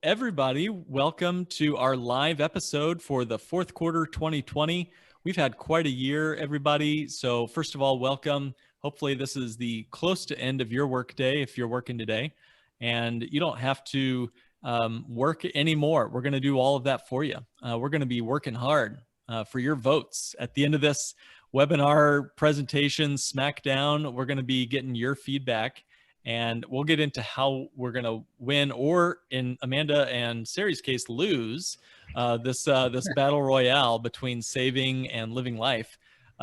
Everybody, welcome to our live episode for the fourth quarter 2020. We've had quite a year, everybody. So first of all, welcome. Hopefully this is the close to end of your work day if you're working today, and you don't have to work anymore. We're going to do all of that for you. We're going to be working hard for your votes. At the end of this webinar presentation, Smackdown, we're going to be getting your feedback. And we'll get into how we're going to win, or in Amanda and Sari's case, lose this battle royale between saving and living life.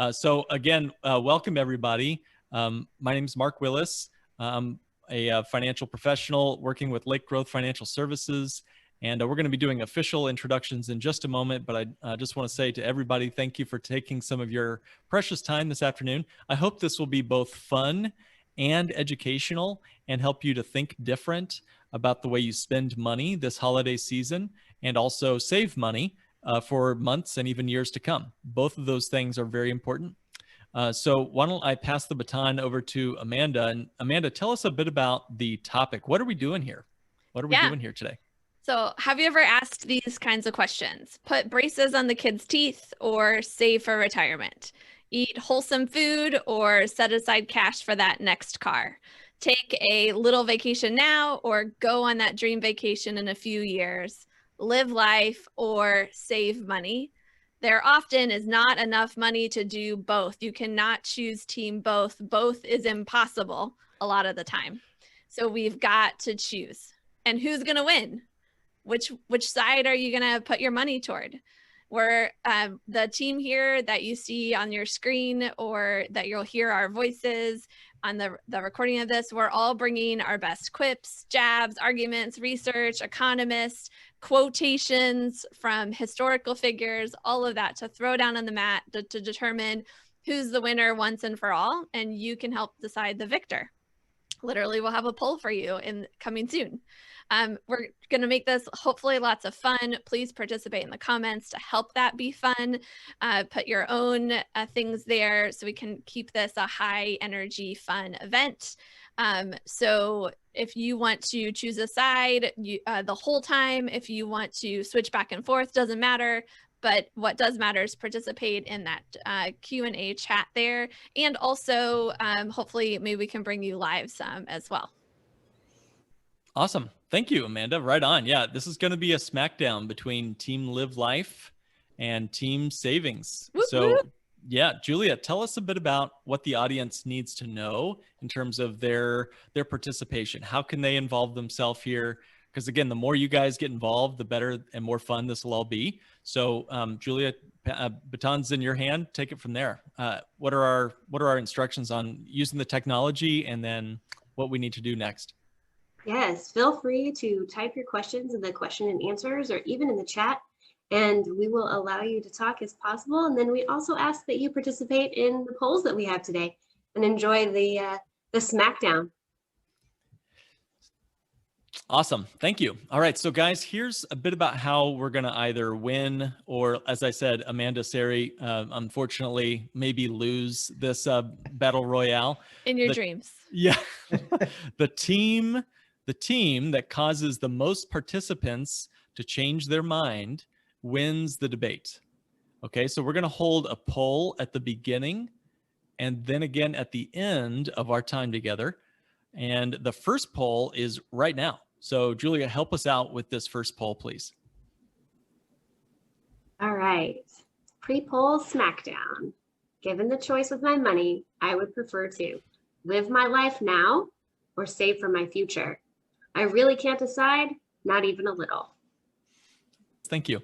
So again, welcome everybody. My name is Mark Willis. I'm a financial professional working with Lake Growth Financial Services. And we're going to be doing official introductions in just a moment, but I just want to say to everybody, thank you for taking some of your precious time this afternoon. I hope this will be both fun and educational and help you to think different about the way you spend money this holiday season, and also save money for months and even years to come. Both of those things are very important. So why don't I pass the baton over to Amanda. And Amanda, tell us a bit about the topic. What are we doing here? What are we doing here today? So have you ever asked these kinds of questions? Put braces on the kids' teeth or save for retirement? Eat wholesome food or set aside cash for that next car? Take a little vacation now or go on that dream vacation in a few years? Live life or save money? There often is not enough money to do both. You cannot choose team both. Both is impossible a lot of the time. So we've got to choose. And who's going to win? Which side are you going to put your money toward? We're the team here that you see on your screen, or that you'll hear our voices on the recording of this. We're all bringing our best quips, jabs, arguments, research, economists, quotations from historical figures, all of that to throw down on the mat to determine who's the winner once and for all. And you can help decide the victor. Literally, we'll have a poll for you coming soon. We're going to make this hopefully lots of fun. Please participate in the comments to help that be fun. Put your own things there so we can keep this a high energy, fun event. So if you want to choose a side the whole time, if you want to switch back and forth, doesn't matter. But what does matter is participate in that Q&A chat there. And also, hopefully, maybe we can bring you live some as well. Awesome. Thank you, Amanda. Right on. Yeah, this is going to be a smackdown between Team Live Life and Team Savings. Whoop, so, whoop. Yeah, Julia, tell us a bit about what the audience needs to know in terms of their participation. How can they involve themselves here? Because again, the more you guys get involved, the better and more fun this will all be. So, Julia, baton's in your hand. Take it from there. What are our instructions on using the technology, and then what we need to do next? Yes, feel free to type your questions in the question and answers, or even in the chat, and we will allow you to talk as possible. And then we also ask that you participate in the polls that we have today and enjoy the Smackdown. Awesome. Thank you. All right. So guys, here's a bit about how we're going to either win, or, as I said, Amanda, Sari, unfortunately, maybe lose this battle royale. In your dreams. Yeah. The team that causes the most participants to change their mind wins the debate. Okay. So we're going to hold a poll at the beginning and then again at the end of our time together. And the first poll is right now. So Julia, help us out with this first poll, please. All right. Pre-poll Smackdown. Given the choice with my money, I would prefer to live my life now or save for my future. I really can't decide, not even a little. Thank you.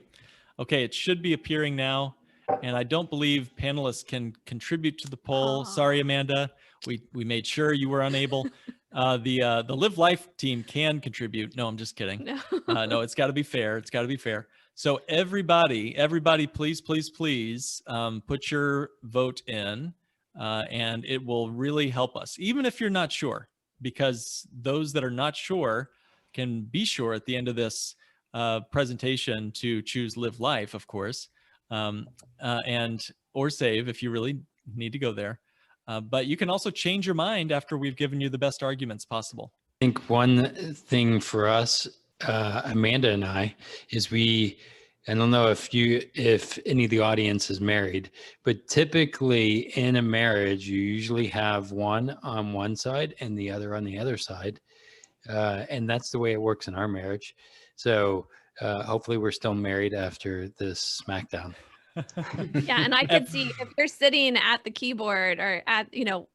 Okay, it should be appearing now. And I don't believe panelists can contribute to the poll. Sorry, Amanda. We made sure you were unable. The Live Life team can contribute. No, I'm just kidding. No, it's got to be fair. It's got to be fair. So everybody, please put your vote in, and it will really help us, even if you're not sure, because those that are not sure can be sure at the end of this presentation to choose Live Life, of course, and or save if you really need to go there. But you can also change your mind after we've given you the best arguments possible. I think one thing for us Amanda and I, is I don't know if any of the audience is married, but typically in a marriage, you usually have one on one side and the other on the other side. And that's the way it works in our marriage. So hopefully we're still married after this Smackdown. Yeah, and I could see if you're sitting at the keyboard or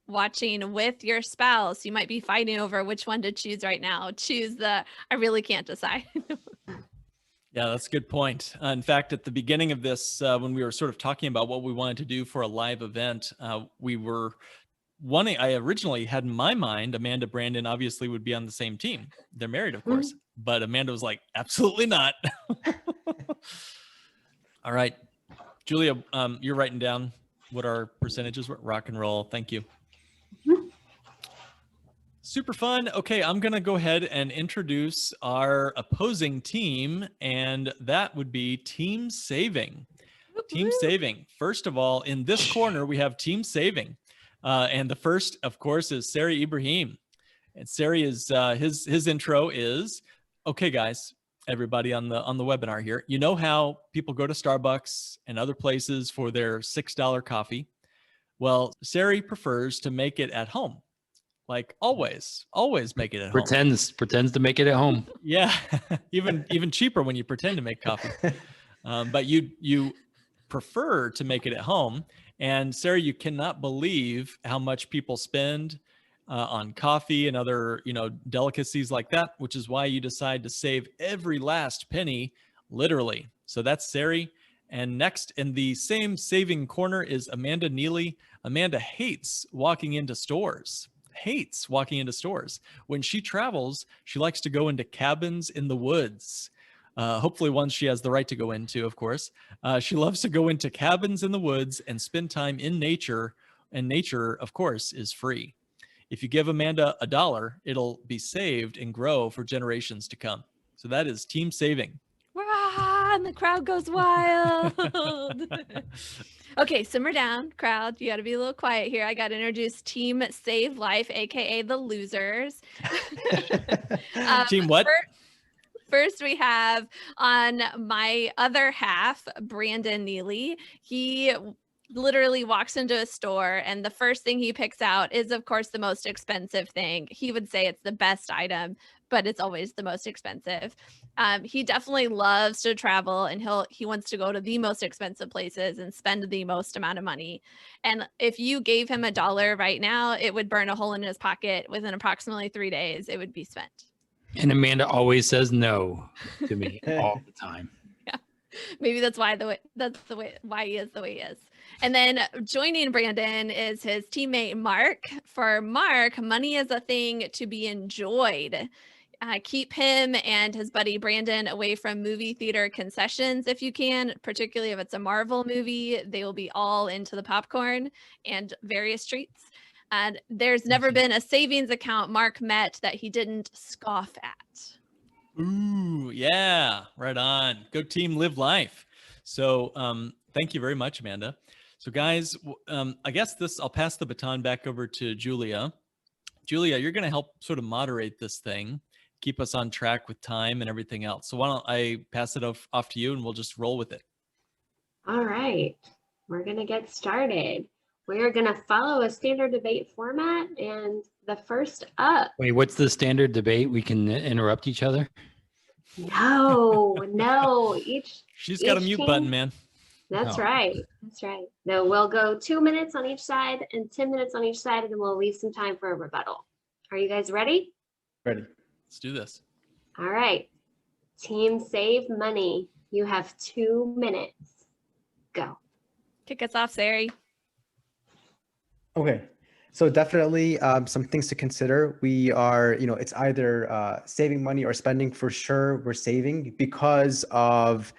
watching with your spouse, you might be fighting over which one to choose right now. Choose the I really can't decide. Yeah, that's a good point. In fact, at the beginning of this, when we were sort of talking about what we wanted to do for a live event, we were I originally had in my mind, Amanda Brandon obviously would be on the same team. They're married, of course, but Amanda was like, absolutely not. All right. Julia, you're writing down what our percentages were. Rock and roll. Thank you. Super fun. Okay, I'm going to go ahead and introduce our opposing team, and that would be Team Saving. Team Saving. First of all, in this corner, we have Team Saving. And the first, of course, is Sari Ibrahim. And Sari is, his intro is, okay, guys, everybody on the webinar here, you know how people go to Starbucks and other places for their $6 coffee? Well, Sari prefers to make it at home. Like always make it at home. Pretends to make it at home. Yeah, even cheaper when you pretend to make coffee. But you prefer to make it at home. And Sari, you cannot believe how much people spend on coffee and other, delicacies like that, which is why you decide to save every last penny, literally. So that's Sari. And next in the same saving corner is Amanda Neely. Amanda hates walking into stores. When she travels, she likes to go into cabins in the woods. Hopefully ones she has the right to go into, of course. She loves to go into cabins in the woods and spend time in nature. And nature, of course, is free. If you give Amanda $1, it'll be saved and grow for generations to come. So that is Team Saving. Rah, and the crowd goes wild. Okay, simmer down, crowd. You got to be a little quiet here. I got to introduce Team Save Life, aka the losers. Team what? First, we have on my other half, Brandon Neely. He literally walks into a store and the first thing he picks out is, of course, the most expensive thing. He would say it's the best item, but it's always the most expensive. He definitely loves to travel and he wants to go to the most expensive places and spend the most amount of money. And if you gave him $1 right now, it would burn a hole in his pocket. Within approximately 3 days, it would be spent. And Amanda always says no to me all the time. Yeah, maybe that's why why he is the way he is. And then joining Brandon is his teammate Mark. For Mark, money is a thing to be enjoyed. Keep him and his buddy Brandon away from movie theater concessions if you can, particularly if it's a Marvel movie. They will be all into the popcorn and various treats. And there's never been a savings account Mark met that he didn't scoff at. Ooh, yeah, right on. Go team, live life. So thank you very much, Amanda. So guys, I guess I'll pass the baton back over to Julia. Julia, you're going to help sort of moderate this thing, keep us on track with time and everything else. So why don't I pass it off to you and we'll just roll with it. All right, we're going to get started. We're going to follow a standard debate format, and the first up. Wait, what's the standard debate? We can interrupt each other? No. She's got a mute button, man. That's right. No, we'll go 2 minutes on each side and 10 minutes on each side, and then we'll leave some time for a rebuttal. Are you guys ready? Ready. Let's do this. All right. Team Save Money. You have 2 minutes. Go. Kick us off, Sari. Okay, so definitely some things to consider. We are, it's either saving money or spending. For sure, we're saving because of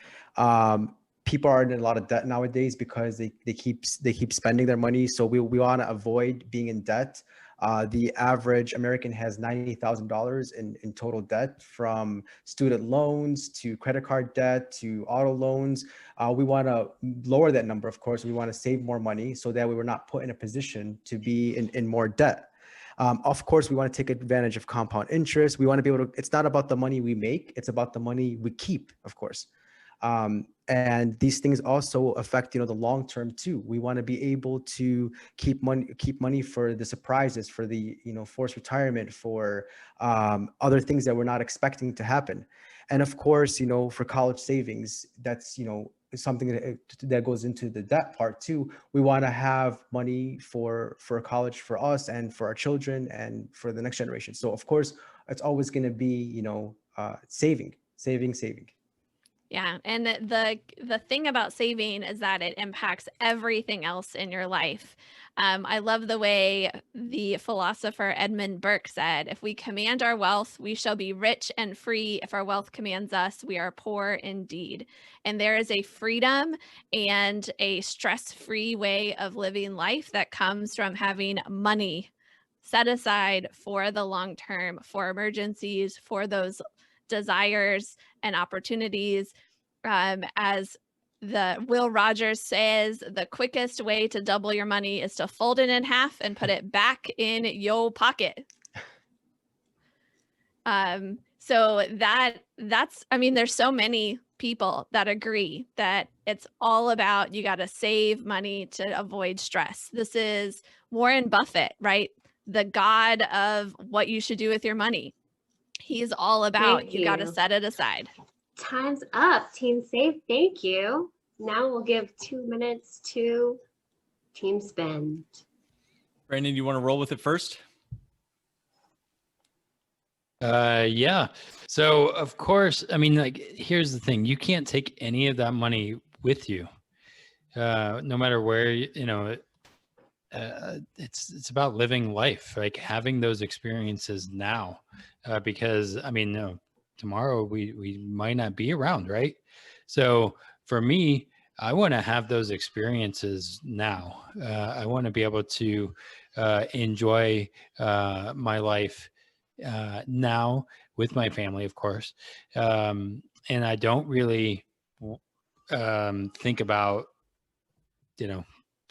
people are in a lot of debt nowadays because they keep spending their money. So we want to avoid being in debt. The average American has $90,000 in total debt, from student loans to credit card debt to auto loans. We want to lower that number, of course. We want to save more money so that we were not put in a position to be in more debt. Of course, we want to take advantage of compound interest. We want to be able to, it's not about the money we make, it's about the money we keep, of course. And these things also affect, the long term too. We want to be able to keep money for the surprises, for the, forced retirement, for other things that we're not expecting to happen. And of course, for college savings, that's, something that goes into the debt part too. We want to have money for college for us and for our children and for the next generation. So of course, it's always going to be, saving. Yeah. And the thing about saving is that it impacts everything else in your life. I love the way the philosopher Edmund Burke said, if we command our wealth, we shall be rich and free. If our wealth commands us, we are poor indeed. And there is a freedom and a stress-free way of living life that comes from having money set aside for the long term, for emergencies, for those desires and opportunities. As the Will Rogers says, the quickest way to double your money is to fold it in half and put it back in your pocket. So that's, I mean, there's so many people that agree that it's all about, you got to save money to avoid stress. This is Warren Buffett, right? The god of what you should do with your money. He's all about, you got to set it aside. Time's up, Team Save. Thank you. Now we'll give 2 minutes to Team Spend. Brandon, you want to roll with it first? Yeah. So of course, I mean, like, here's the thing. You can't take any of that money with you. No matter where, it's about living life, like having those experiences now, because I mean, no, tomorrow we might not be around, right? So for me, I want to have those experiences now. I want to be able to enjoy my life now with my family, of course. And I don't really think about,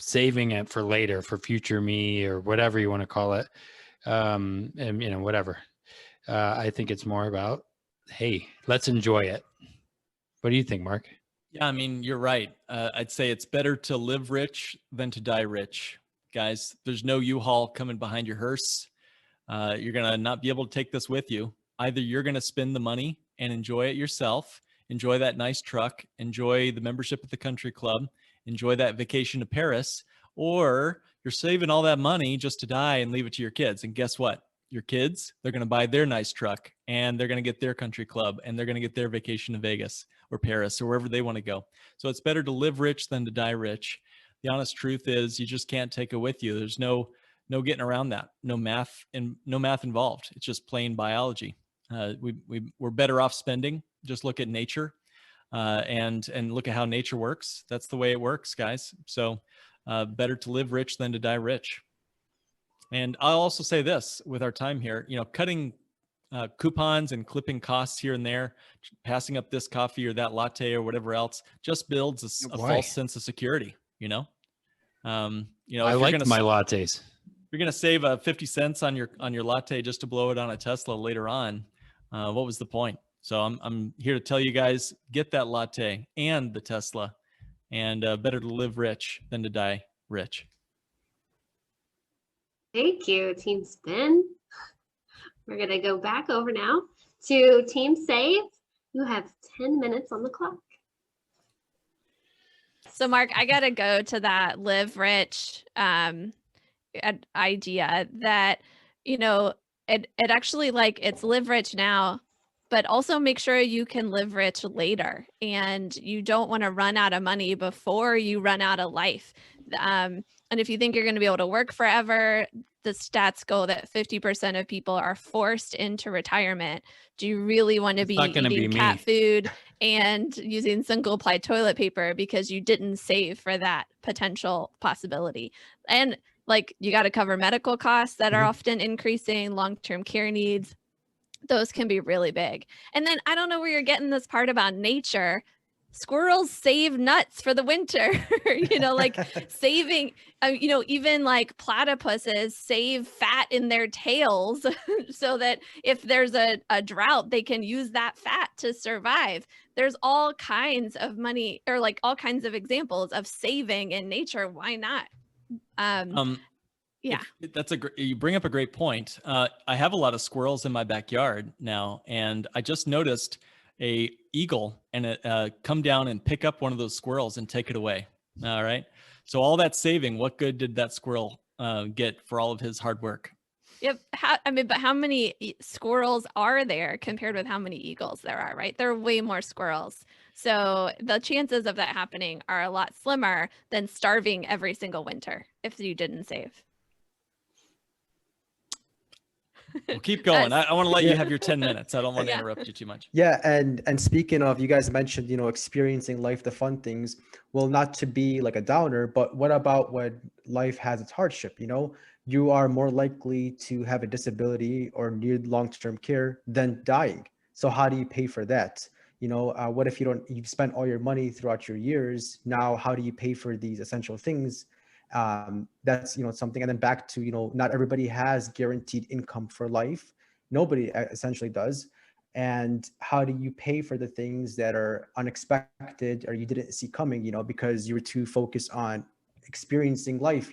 saving it for later, for future me, or whatever you want to call it. And whatever. I think it's more about, hey, let's enjoy it. What do you think, Mark? Yeah, I mean, you're right. I'd say it's better to live rich than to die rich. Guys, there's no U-Haul coming behind your hearse. You're going to not be able to take this with you. Either you're going to spend the money and enjoy it yourself, enjoy that nice truck, enjoy the membership at the country club, enjoy that vacation to Paris, or you're saving all that money just to die and leave it to your kids. And guess what? Your kids, they're going to buy their nice truck, and they're going to get their country club, and they're going to get their vacation to Vegas or Paris or wherever they want to go. So it's better to live rich than to die rich. The honest truth is you just can't take it with you. There's no getting around that. No math involved. It's just plain biology. We're better off spending. Just look at nature and look at how nature works. That's the way it works, guys. So better to live rich than to die rich. And I'll also say this with our time here, cutting coupons and clipping costs here and there, passing up this coffee or that latte or whatever else, just builds a false sense of security. I like my lattes. You're going to save 50 cents on your latte just to blow it on a Tesla later on. What was the point? So I'm here to tell you guys, get that latte and the Tesla, and better to live rich than to die rich. Thank you, Team Spin. We're going to go back over now to Team Save. You have 10 minutes on the clock. So Mark, I got to go to that live rich idea that, it actually, like, it's live rich now, but also make sure you can live rich later, and you don't want to run out of money before you run out of life. And if you think you're going to be able to work forever, the stats go that 50% of people are forced into retirement. Do you really want to be eating cat food and using single ply toilet paper because you didn't save for that potential possibility? And like, you got to cover medical costs that are often increasing, long-term care needs. Those can be really big. And then I don't know where you're getting this part about nature. Squirrels save nuts for the winter, like saving, even like platypuses save fat in their tails so that if there's a drought, they can use that fat to survive. There's all kinds of money, or like all kinds of examples of saving in nature. Why not? Yeah. You bring up a great point. I have a lot of squirrels in my backyard now, and I just noticed a eagle and it come down and pick up one of those squirrels and take it away. All right. So all that saving, what good did that squirrel get for all of his hard work? Yep. But how many squirrels are there compared with how many eagles there are, right? There are way more squirrels. So the chances of that happening are a lot slimmer than starving every single winter if you didn't save. Well, keep going. I want to let you have your 10 minutes. I don't want to interrupt you too much. Yeah, and speaking of, you guys mentioned, experiencing life, the fun things. Well, not to be like a downer, but what about when life has its hardship? You are more likely to have a disability or need long-term care than dying. So how do you pay for that? What if you've spent all your money throughout your years? Now, how do you pay for these essential things? That's something. And then back to not everybody has guaranteed income for life. Nobody essentially does. And how do you pay for the things that are unexpected or you didn't see coming, because you were too focused on experiencing life,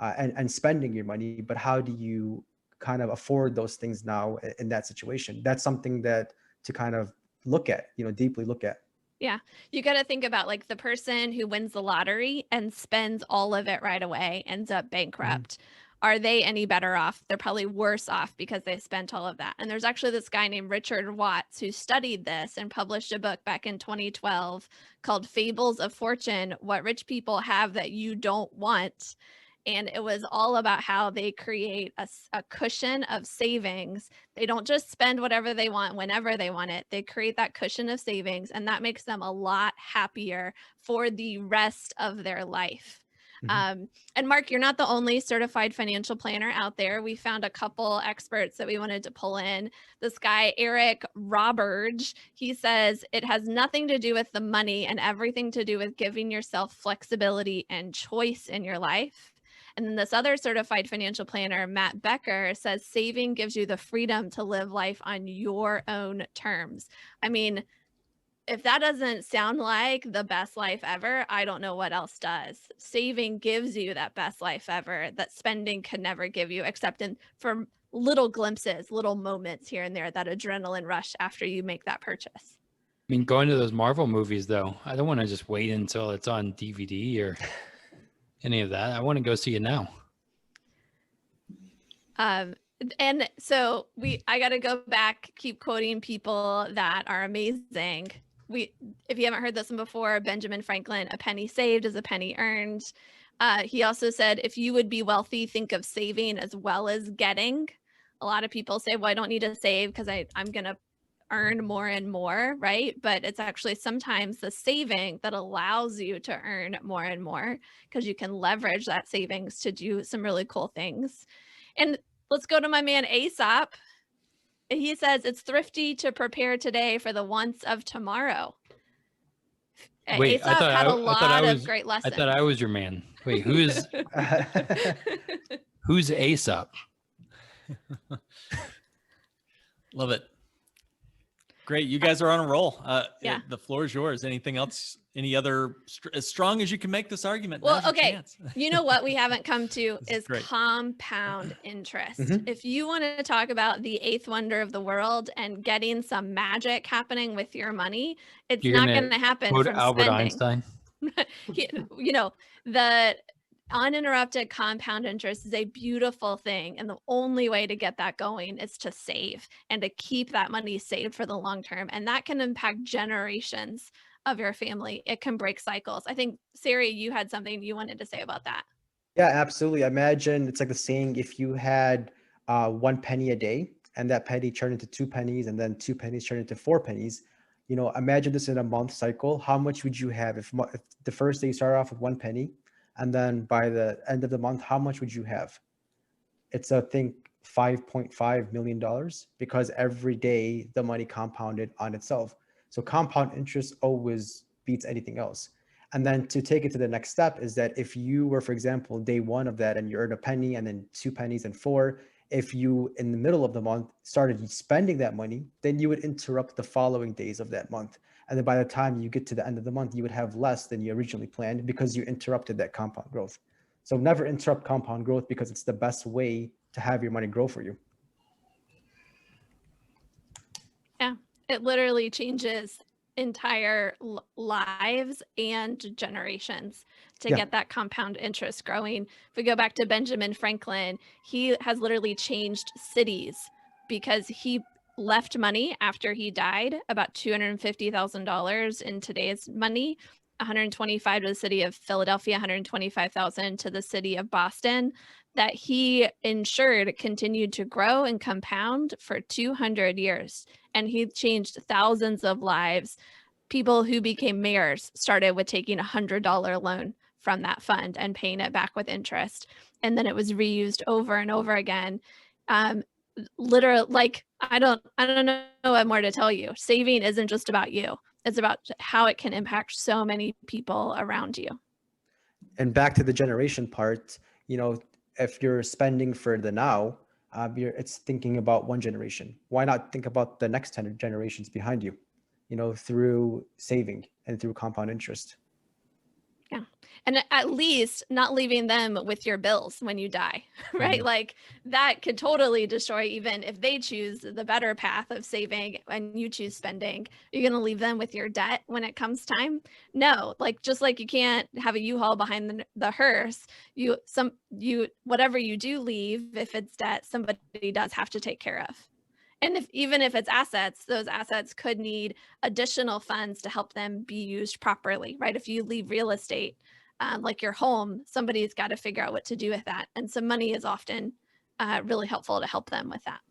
and spending your money? But how do you kind of afford those things now in that situation? That's something that to kind of look at, deeply look at. Yeah. You got to think about like the person who wins the lottery and spends all of it right away, ends up bankrupt. Are they any better off? They're probably worse off because they spent all of that. And there's actually this guy named Richard Watts who studied this and published a book back in 2012 called Fables of Fortune: What Rich People Have That You Don't Want. And it was all about how they create a cushion of savings. They don't just spend whatever they want whenever they want it. They create that cushion of savings, and that makes them a lot happier for the rest of their life. And Mark, you're not the only certified financial planner out there. We found a couple experts that we wanted to pull in. This guy, Eric Roberge, he says it has nothing to do with the money and everything to do with giving yourself flexibility and choice in your life. And then this other certified financial planner, Matt Becker, says saving gives you the freedom to live life on your own terms. I mean, if that doesn't sound like the best life ever, I don't know what else does. Saving gives you that best life ever that spending could never give you, except for little glimpses, little moments here and there, that adrenaline rush after you make that purchase. I mean, going to those Marvel movies, though, I don't want to just wait until it's on DVD or any of that. I want to go see it now. And so I got to go back, keep quoting people that are amazing. If you haven't heard this one before, Benjamin Franklin, a penny saved is a penny earned. He also said, if you would be wealthy, think of saving as well as getting. A lot of people say, well, I don't need to save because I'm going to earn more and more, right? But it's actually sometimes the saving that allows you to earn more and more, because you can leverage that savings to do some really cool things. And let's go to my man Aesop. He says it's thrifty to prepare today for the wants of tomorrow. Wait, Aesop had a lot of great lessons. I thought I was your man. Wait, who's Aesop? Love it. Great. You guys are on a roll. Yeah. The floor is yours. Anything else? Any other as strong as you can make this argument? Well, okay. You know what we haven't come to is great. Compound interest. If you want to talk about the eighth wonder of the world and getting some magic happening with your money, it's not going to happen from Albert spending. Einstein. The uninterrupted compound interest is a beautiful thing. And the only way to get that going is to save and to keep that money saved for the long term. And that can impact generations of your family. It can break cycles. I think, Sari, you had something you wanted to say about that. Yeah, absolutely. Imagine it's like the saying, if you had 1 penny a day and that penny turned into 2 pennies and then 2 pennies turned into 4 pennies, imagine this in a month cycle. How much would you have if the first day you start off with 1 penny and then by the end of the month, how much would you have? It's, I think, $5.5 million, because every day the money compounded on itself. So compound interest always beats anything else. And then to take it to the next step is that if you were, for example, day one of that and you earned a penny and then 2 pennies and 4, if you in the middle of the month started spending that money, then you would interrupt the following days of that month. And then by the time you get to the end of the month, you would have less than you originally planned because you interrupted that compound growth. So never interrupt compound growth because it's the best way to have your money grow for you. Yeah, it literally changes entire lives and generations to get that compound interest growing. If we go back to Benjamin Franklin, he has literally changed cities because he left money after he died, about $250,000 in today's money, 125 to the city of Philadelphia, 125,000 to the city of Boston, that he ensured continued to grow and compound for 200 years. And he changed thousands of lives. People who became mayors started with taking $100 loan from that fund and paying it back with interest. And then it was reused over and over again. Literally, like, I don't know what more to tell you. Saving isn't just about you. It's about how it can impact so many people around you. And back to the generation part, if you're spending for the now, it's thinking about one generation. Why not think about the next 10 generations behind you, through saving and through compound interest? Yeah. And at least not leaving them with your bills when you die, right? Mm-hmm. Like that could totally destroy, even if they choose the better path of saving and you choose spending, you're going to leave them with your debt when it comes time. No, like, just like you can't have a U-Haul behind the hearse, whatever you do leave, if it's debt, somebody does have to take care of. And even if it's assets, those assets could need additional funds to help them be used properly, right? If you leave real estate, like your home, somebody's got to figure out what to do with that. And some money is often really helpful to help them with that.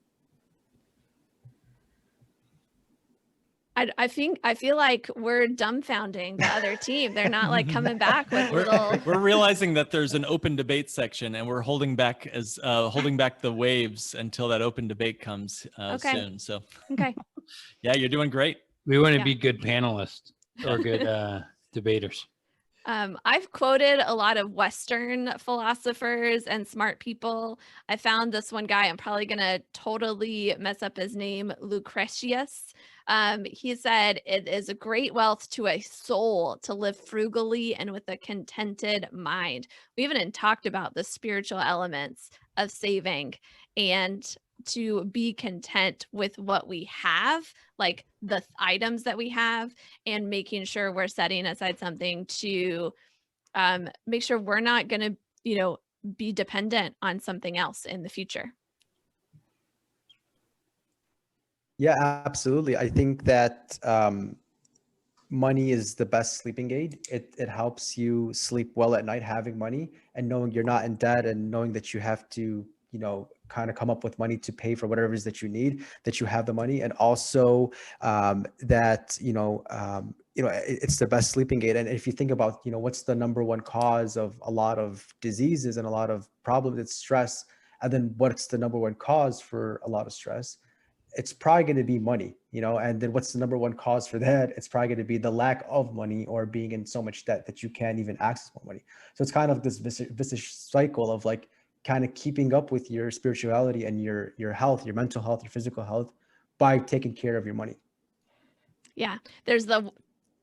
I feel like we're dumbfounding the other team. They're not like coming back with We're realizing that there's an open debate section, and we're holding back the waves until that open debate comes soon. So okay. Yeah, you're doing great. We want to be good panelists or good debaters. I've quoted a lot of Western philosophers and smart people. I found this one guy, I'm probably going to totally mess up his name, Lucretius. He said, "It is a great wealth to a soul to live frugally and with a contented mind." We even talked about the spiritual elements of saving and to be content with what we have, like the items that we have, and making sure we're setting aside something to make sure we're not going to, be dependent on something else in the future. Yeah, absolutely. I think that money is the best sleeping aid. It helps you sleep well at night, having money and knowing you're not in debt and knowing that you have to, kind of come up with money to pay for whatever it is that you need, that you have the money. And also that, it's the best sleeping aid. And if you think about, what's the number one cause of a lot of diseases and a lot of problems, it's stress. And then what's the number one cause for a lot of stress? It's probably going to be money, and then what's the number one cause for that? It's probably going to be the lack of money or being in so much debt that you can't even access more money. So it's kind of this vicious cycle of like kind of keeping up with your spirituality and your health, your mental health, your physical health by taking care of your money. Yeah. There's the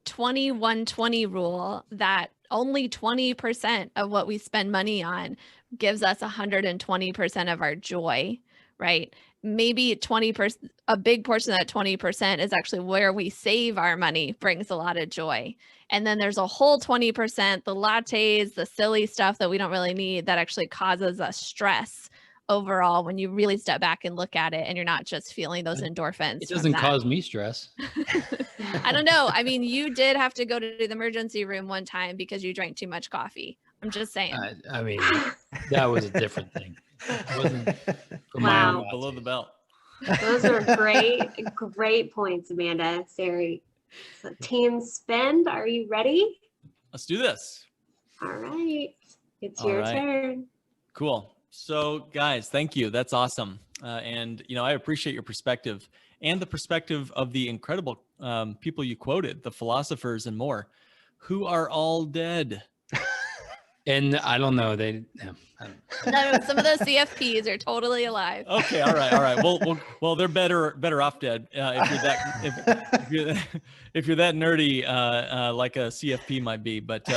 21-20 rule that only 20% of what we spend money on gives us 120% of our joy, right? Maybe 20%, a big portion of that 20% is actually where we save our money, brings a lot of joy. And then there's a whole 20%, the lattes, the silly stuff that we don't really need, that actually causes us stress overall when you really step back and look at it and you're not just feeling those endorphins. It doesn't cause me stress. I don't know. I mean, you did have to go to the emergency room one time because you drank too much coffee. I'm just saying. I mean, that was a different thing. It wasn't Wow. Below the belt. Those are great points, Amanda. Sari. So team spend, are you ready? Let's do this. All right. It's All your right. turn. Cool. So guys, thank you. That's awesome. And I appreciate your perspective and the perspective of the incredible people you quoted, the philosophers and more, who are all dead. And I don't know. I don't No, some of those CFPs are totally alive. Okay, all right. Well, they're better off dead if you're that if you're that nerdy like a CFP might be. But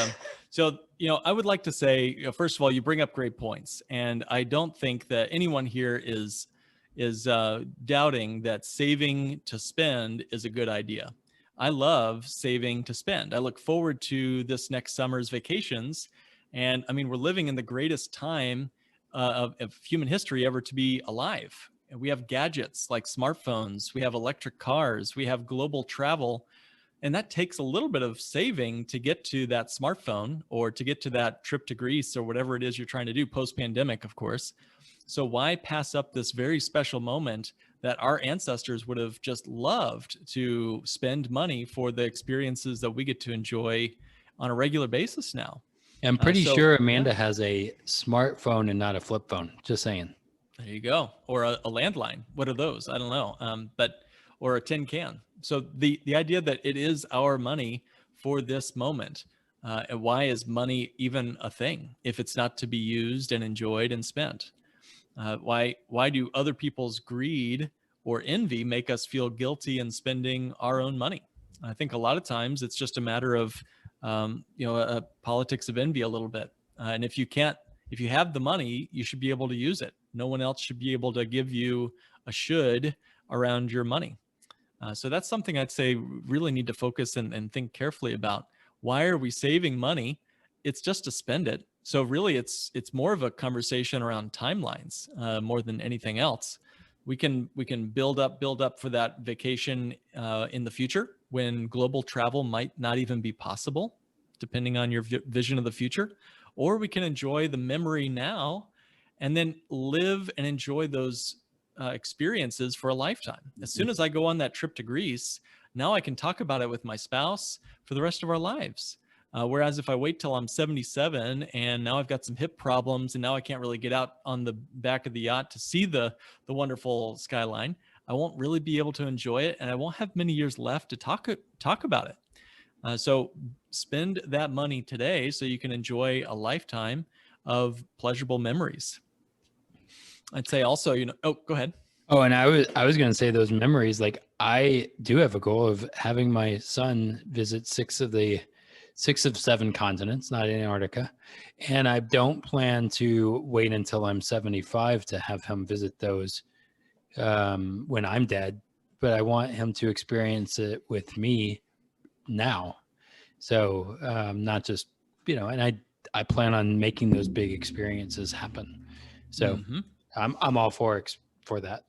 so I would like to say, first of all, you bring up great points, and I don't think that anyone here is doubting that saving to spend is a good idea. I love saving to spend. I look forward to this next summer's vacations. And I mean, we're living in the greatest time of human history ever to be alive. And we have gadgets like smartphones, we have electric cars, we have global travel. And that takes a little bit of saving to get to that smartphone or to get to that trip to Greece or whatever it is you're trying to do post-pandemic, of course. So why pass up this very special moment that our ancestors would have just loved to spend money for the experiences that we get to enjoy on a regular basis now? I'm pretty sure Amanda has a smartphone and not a flip phone. Just saying. There you go. Or a landline. What are those? I don't know. Or a tin can. So the idea that it is our money for this moment. And why is money even a thing if it's not to be used and enjoyed and spent? Why do other people's greed or envy make us feel guilty in spending our own money? I think a lot of times it's just a matter of politics of envy a little bit. And if you have the money, you should be able to use it. No one else should be able to give you a should around your money. So that's something I'd say really need to focus and think carefully about. Why are we saving money? It's just to spend it. So really it's more of a conversation around timelines more than anything else. We can build up for that vacation in the future when global travel might not even be possible, depending on your vision of the future, or we can enjoy the memory now and then live and enjoy those experiences for a lifetime. As soon as I go on that trip to Greece, now I can talk about it with my spouse for the rest of our lives. Whereas if I wait till I'm 77 and now I've got some hip problems and now I can't really get out on the back of the yacht to see the wonderful skyline, I won't really be able to enjoy it, and I won't have many years left to talk about it. So spend that money today so you can enjoy a lifetime of pleasurable memories. I'd say also, go ahead. Oh, and I was going to say those memories, like I do have a goal of having my son visit 6 of 7 continents, not Antarctica. And I don't plan to wait until I'm 75 to have him visit those when I'm dead, but I want him to experience it with me now. So not just, and I plan on making those big experiences happen. So I'm all for that.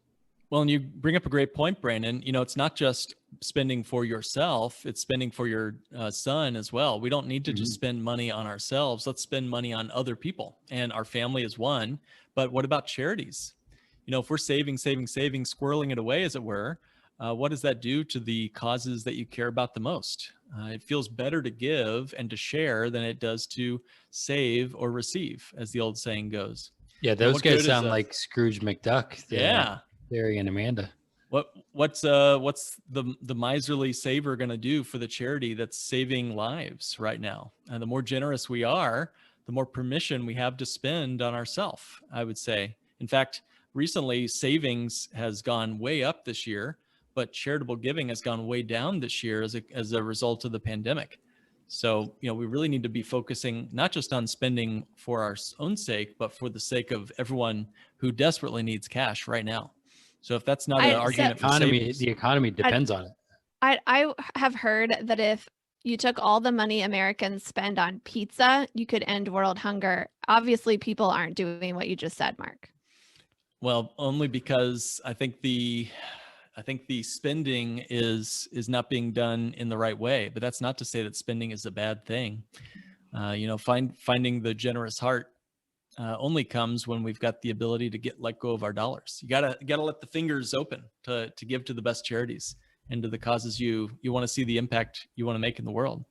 Well, and you bring up a great point, Brandon. It's not just spending for yourself, it's spending for your son as well. We don't need to just spend money on ourselves. Let's spend money on other people, and our family is one. But what about charities? If we're saving, squirreling it away, as it were, what does that do to the causes that you care about the most? It feels better to give and to share than it does to save or receive, as the old saying goes. Yeah, those guys sound like Scrooge McDuck. Yeah. Larry and Amanda. What's the miserly saver going to do for the charity that's saving lives right now? And the more generous we are, the more permission we have to spend on ourselves, I would say. In fact, recently savings has gone way up this year, but charitable giving has gone way down this year as a result of the pandemic. So, we really need to be focusing not just on spending for our own sake, but for the sake of everyone who desperately needs cash right now. So if that's not an argument for savings, the economy depends on it. I have heard that if you took all the money Americans spend on pizza, you could end world hunger. Obviously, people aren't doing what you just said, Mark. Well, only because I think the spending is not being done in the right way. But that's not to say that spending is a bad thing. Finding the generous heart only comes when we've got the ability to let go of our dollars. You gotta let the fingers open to give to the best charities and to the causes you want to see the impact you want to make in the world.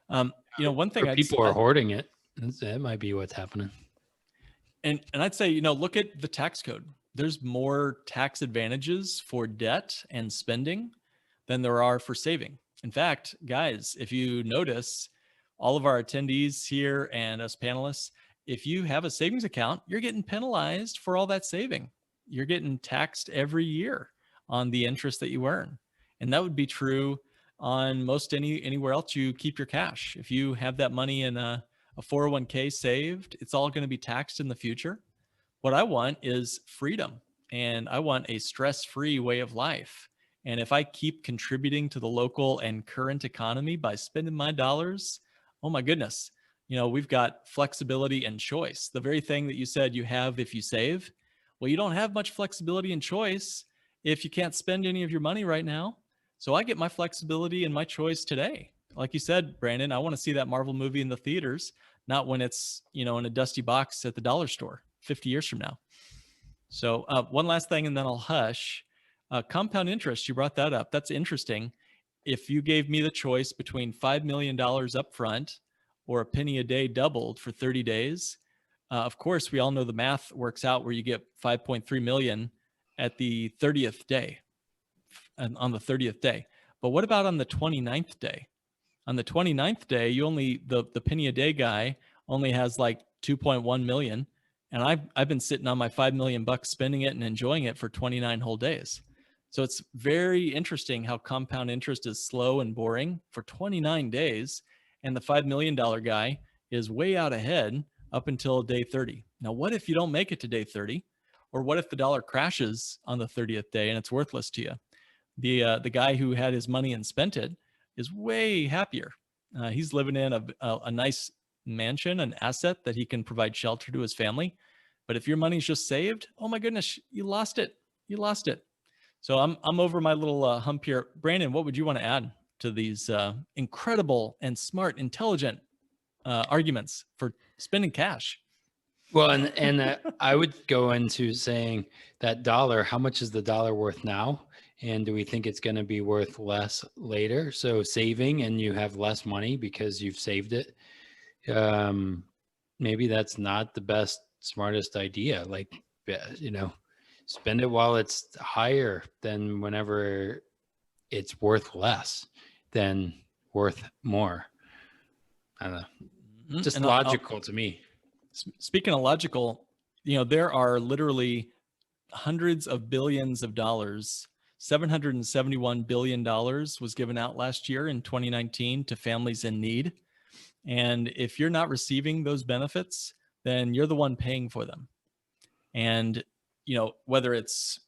One thing people are hoarding it. That might be what's happening. And I'd say, look at the tax code. There's more tax advantages for debt and spending than there are for saving. In fact, guys, if you notice, all of our attendees here and us panelists, if you have a savings account, you're getting penalized for all that saving. You're getting taxed every year on the interest that you earn. And that would be true on most anywhere else you keep your cash. If you have that money in a 401k saved, it's all going to be taxed in the future. What I want is freedom, and I want a stress-free way of life. And if I keep contributing to the local and current economy by spending my dollars, oh my goodness, we've got flexibility and choice. The very thing that you said you have if you save. Well, you don't have much flexibility and choice if you can't spend any of your money right now. So I get my flexibility and my choice today. Like you said, Brandon, I want to see that Marvel movie in the theaters, not when it's, in a dusty box at the dollar store 50 years from now. So one last thing, and then I'll hush. Compound interest, you brought that up. That's interesting. If you gave me the choice between $5 million up front or a penny a day doubled for 30 days, of course, we all know the math works out where you get 5.3 million at the 30th day, on the 30th day. But what about on the 29th day? On the 29th day, the penny a day guy only has like 2.1 million. And I've been sitting on my $5 million spending it and enjoying it for 29 whole days. So it's very interesting how compound interest is slow and boring for 29 days. And the $5 million guy is way out ahead up until day 30. Now, what if you don't make it to day 30? Or what if the dollar crashes on the 30th day and it's worthless to you? The guy who had his money and spent it is way happier. He's living in a nice mansion, an asset that he can provide shelter to his family. But if your money's just saved, oh my goodness, you lost it. You lost it. So I'm over my little hump here. Brandon, what would you want to add to these incredible and smart, intelligent arguments for spending cash? Well, and I would go into saying that dollar, how much is the dollar worth now? And do we think it's going to be worth less later? So saving, and you have less money because you've saved it. Maybe that's not the best, smartest idea. Like, spend it while it's higher than whenever it's worth less than worth more. I don't know. Just logical to me. Speaking of logical, there are literally hundreds of billions of dollars. $771 billion was given out last year in 2019 to families in need. And if you're not receiving those benefits, then you're the one paying for them. And, whether it's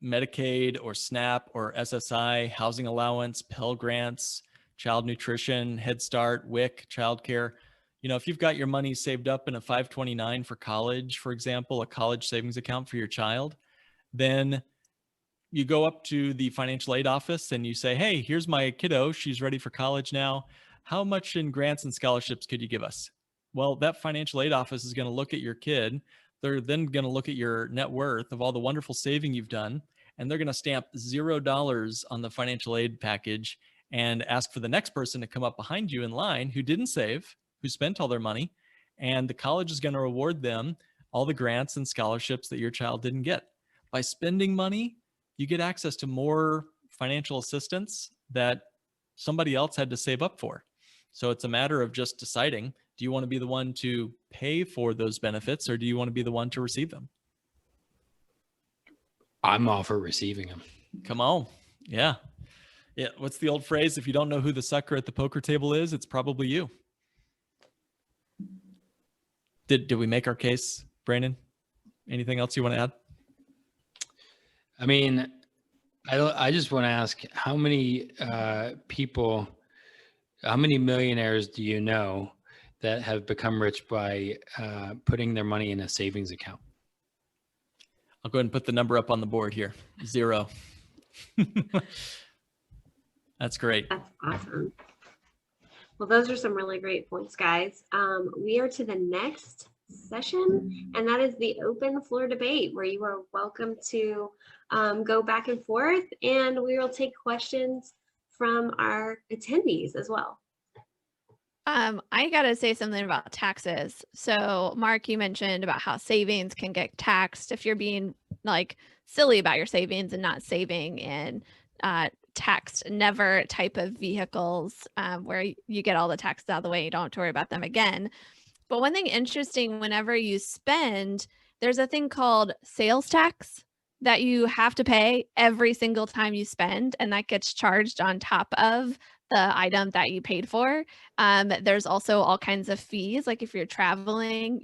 Medicaid or SNAP or SSI, housing allowance, Pell Grants, child nutrition, Head Start, WIC, childcare, if you've got your money saved up in a 529 for college, for example, a college savings account for your child, then you go up to the financial aid office and you say, hey, here's my kiddo. She's ready for college now. How much in grants and scholarships could you give us? Well, that financial aid office is going to look at your kid. They're then going to look at your net worth of all the wonderful saving you've done, and they're going to stamp $0 on the financial aid package and ask for the next person to come up behind you in line who didn't save, who spent all their money, and the college is going to reward them all the grants and scholarships that your child didn't get. By spending money, you get access to more financial assistance that somebody else had to save up for. So it's a matter of just deciding, do you want to be the one to pay for those benefits, or do you want to be the one to receive them? I'm all for receiving them. Come on. Yeah. Yeah. What's the old phrase? If you don't know who the sucker at the poker table is, it's probably you. Did we make our case, Brandon? Anything else you want to add? I mean, I just want to ask, how many people, how many millionaires do you know that have become rich by putting their money in a savings account? I'll go ahead and put the number up on the board here. 0. That's great. That's awesome. Well, those are some really great points, guys. We are to the next session, and that is the open floor debate, where you are welcome to go back and forth, and we will take questions from our attendees as well. I got to say something about taxes. So Mark, you mentioned about how savings can get taxed if you're being like silly about your savings and not saving and taxed never type of vehicles where you get all the taxes out of the way. You don't have to worry about them again. But one thing interesting, whenever you spend, there's a thing called sales tax that you have to pay every single time you spend, and that gets charged on top of the item that you paid for. There's also all kinds of fees, like if you're traveling,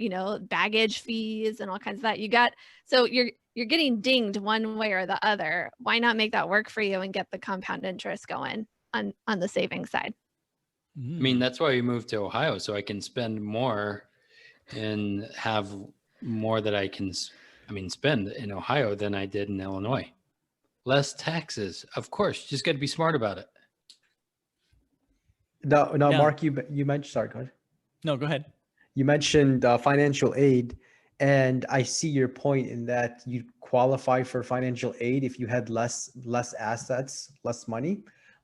baggage fees and all kinds of that. So you're getting dinged one way or the other. Why not make that work for you and get the compound interest going on the savings side? I mean, that's why we moved to Ohio, so I can spend more and have more that I can, spend in Ohio than I did in Illinois. Less taxes, of course. Just got to be smart about it. No, Yeah. Mark, you mentioned, sorry, go ahead. No, go ahead. You mentioned financial aid, and I see your point in that you qualify for financial aid if you had less assets, less money.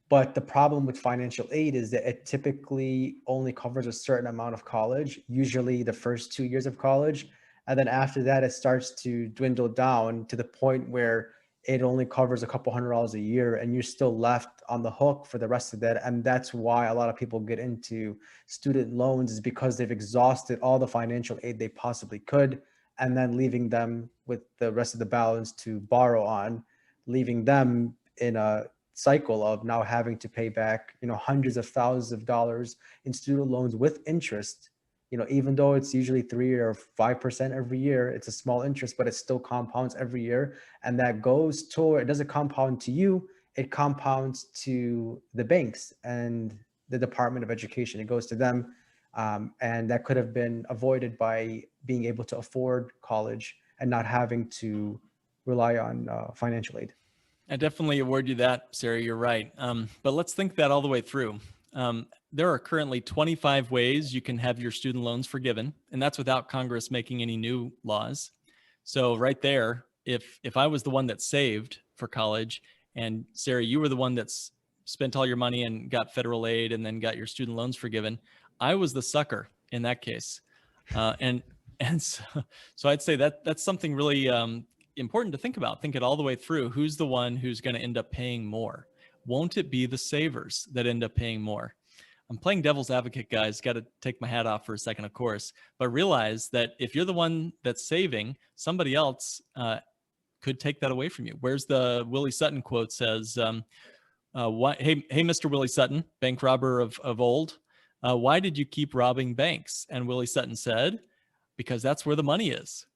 But the problem with financial aid is that it typically only covers a certain amount of college, usually the first 2 years of college. And then after that, it starts to dwindle down to the point where it only covers a couple $100 a year, and you're still left on the hook for the rest of that. And that's why a lot of people get into student loans, is because they've exhausted all the financial aid they possibly could, and then leaving them with the rest of the balance to borrow on, leaving them in a cycle of now having to pay back, hundreds of thousands of dollars in student loans with interest. Even though it's usually 3 or 5% every year, it's a small interest, but it still compounds every year. And that goes toward, it doesn't compound to you, it compounds to the banks and the Department of Education. It goes to them. And that could have been avoided by being able to afford college and not having to rely on financial aid. I definitely award you that, Sarah. You're right. But let's think that all the way through. There are currently 25 ways you can have your student loans forgiven, and that's without Congress making any new laws. So right there, if I was the one that saved for college, and Sarah, you were the one that's spent all your money and got federal aid and then got your student loans forgiven, I was the sucker in that case. And so I'd say that's something really important to think about. Think it all the way through. Who's the one who's going to end up paying more? Won't it be the savers that end up paying more? I'm playing devil's advocate, guys. Got to take my hat off for a second, of course, but realize that if you're the one that's saving, somebody else could take that away from you. Where's the Willie Sutton quote says, hey, Mr. Willie Sutton, bank robber of old, why did you keep robbing banks? And Willie Sutton said, because that's where the money is.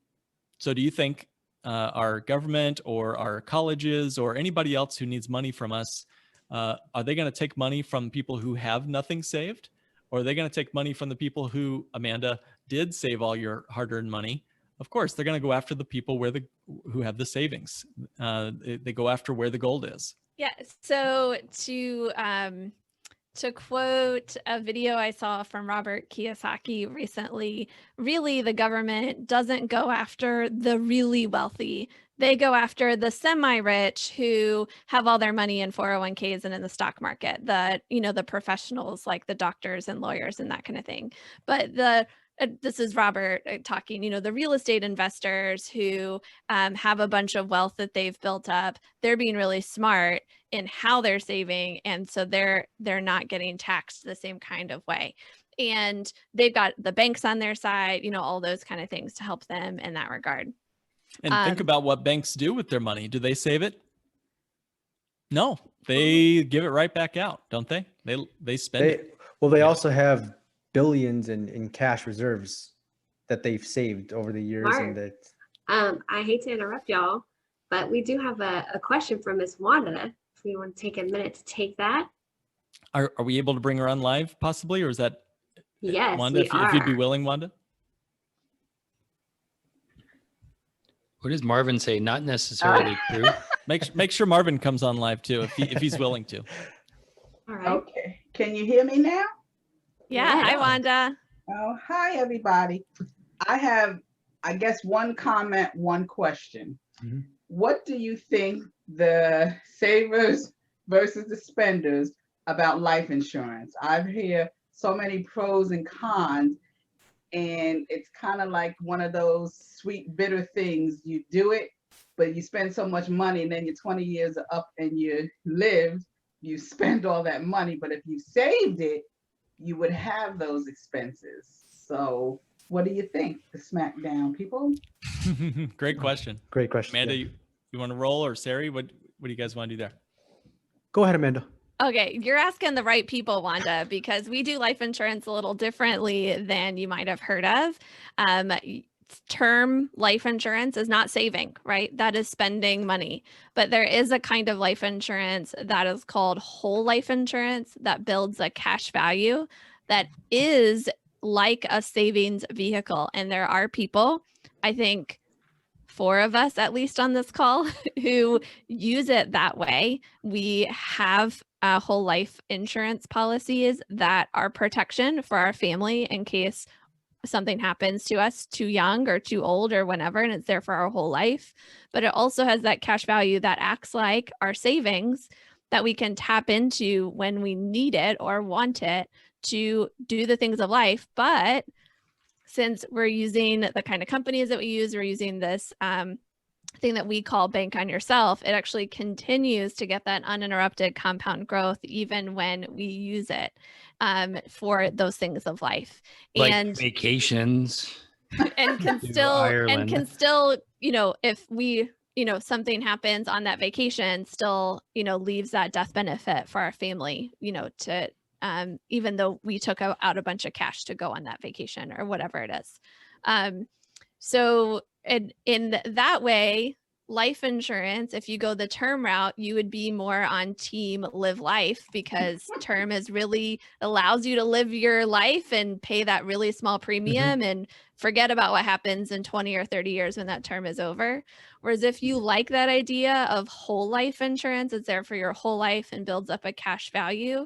So do you think our government or our colleges or anybody else who needs money from us, are they going to take money from people who have nothing saved? Or are they going to take money from the people who, Amanda, did save all your hard-earned money? Of course, they're going to go after the people who have the savings. They go after where the gold is. Yeah. So to quote a video I saw from Robert Kiyosaki recently, really the government doesn't go after the really wealthy. They go after the semi-rich who have all their money in 401ks and in the stock market, the professionals like the doctors and lawyers and that kind of thing. But this is Robert talking, the real estate investors who have a bunch of wealth that they've built up, they're being really smart in how they're saving. And so they're not getting taxed the same kind of way. And they've got the banks on their side, all those kind of things to help them in that regard. And think about what banks do with their money. Do they save it? No, they give it right back out, don't they? They spend it. Well, they also have billions in cash reserves that they've saved over the years. Mark, and that I hate to interrupt y'all, but we do have a question from Miss Wanda. If we want to take a minute to take that. Are we able to bring her on live possibly, or is that Yes, Wanda? we If you'd be are. willing, Wanda. What does Marvin say? Not necessarily true. Make sure Marvin comes on live too, if he's willing to. All right. Okay. Can you hear me now? Yeah. Yeah. Hi, Wanda. Oh, hi, everybody. I have, I guess, one comment, one question. Mhm. What do you think the savers versus the spenders about life insurance? I've heard so many pros and cons, and it's kind of like one of those sweet, bitter things. You do it, but you spend so much money, and then your 20 years are up and you lived, you spend all that money, but if you saved it, you would have those expenses. So what do you think, the Smackdown people? Great question. Great question. Amanda, yeah. you want to roll, or Sari? What do you guys want to do there? Go ahead, Amanda. Okay, you're asking the right people, Wanda, because we do life insurance a little differently than you might have heard of. Term life insurance is not saving, right? That is spending money. But there is a kind of life insurance that is called whole life insurance that builds a cash value that is like a savings vehicle. And there are people, I think 4 of us at least on this call, who use it that way. We have whole life insurance policies that are protection for our family in case something happens to us too young or too old or whenever, and it's there for our whole life. But it also has that cash value that acts like our savings that we can tap into when we need it or want it to do the things of life. But since we're using the kind of companies that we use, we're using this thing that we call bank on yourself, it actually continues to get that uninterrupted compound growth even when we use it for those things of life. Like And vacations. and can to still Ireland. if we something happens on that vacation, still leaves that death benefit for our family, to even though we took out a bunch of cash to go on that vacation or whatever it is. So in that way, life insurance, if you go the term route, you would be more on team live life, because term is really allows you to live your life and pay that really small premium and forget about what happens in 20 or 30 years when that term is over. Whereas if you like that idea of whole life insurance, it's there for your whole life and builds up a cash value,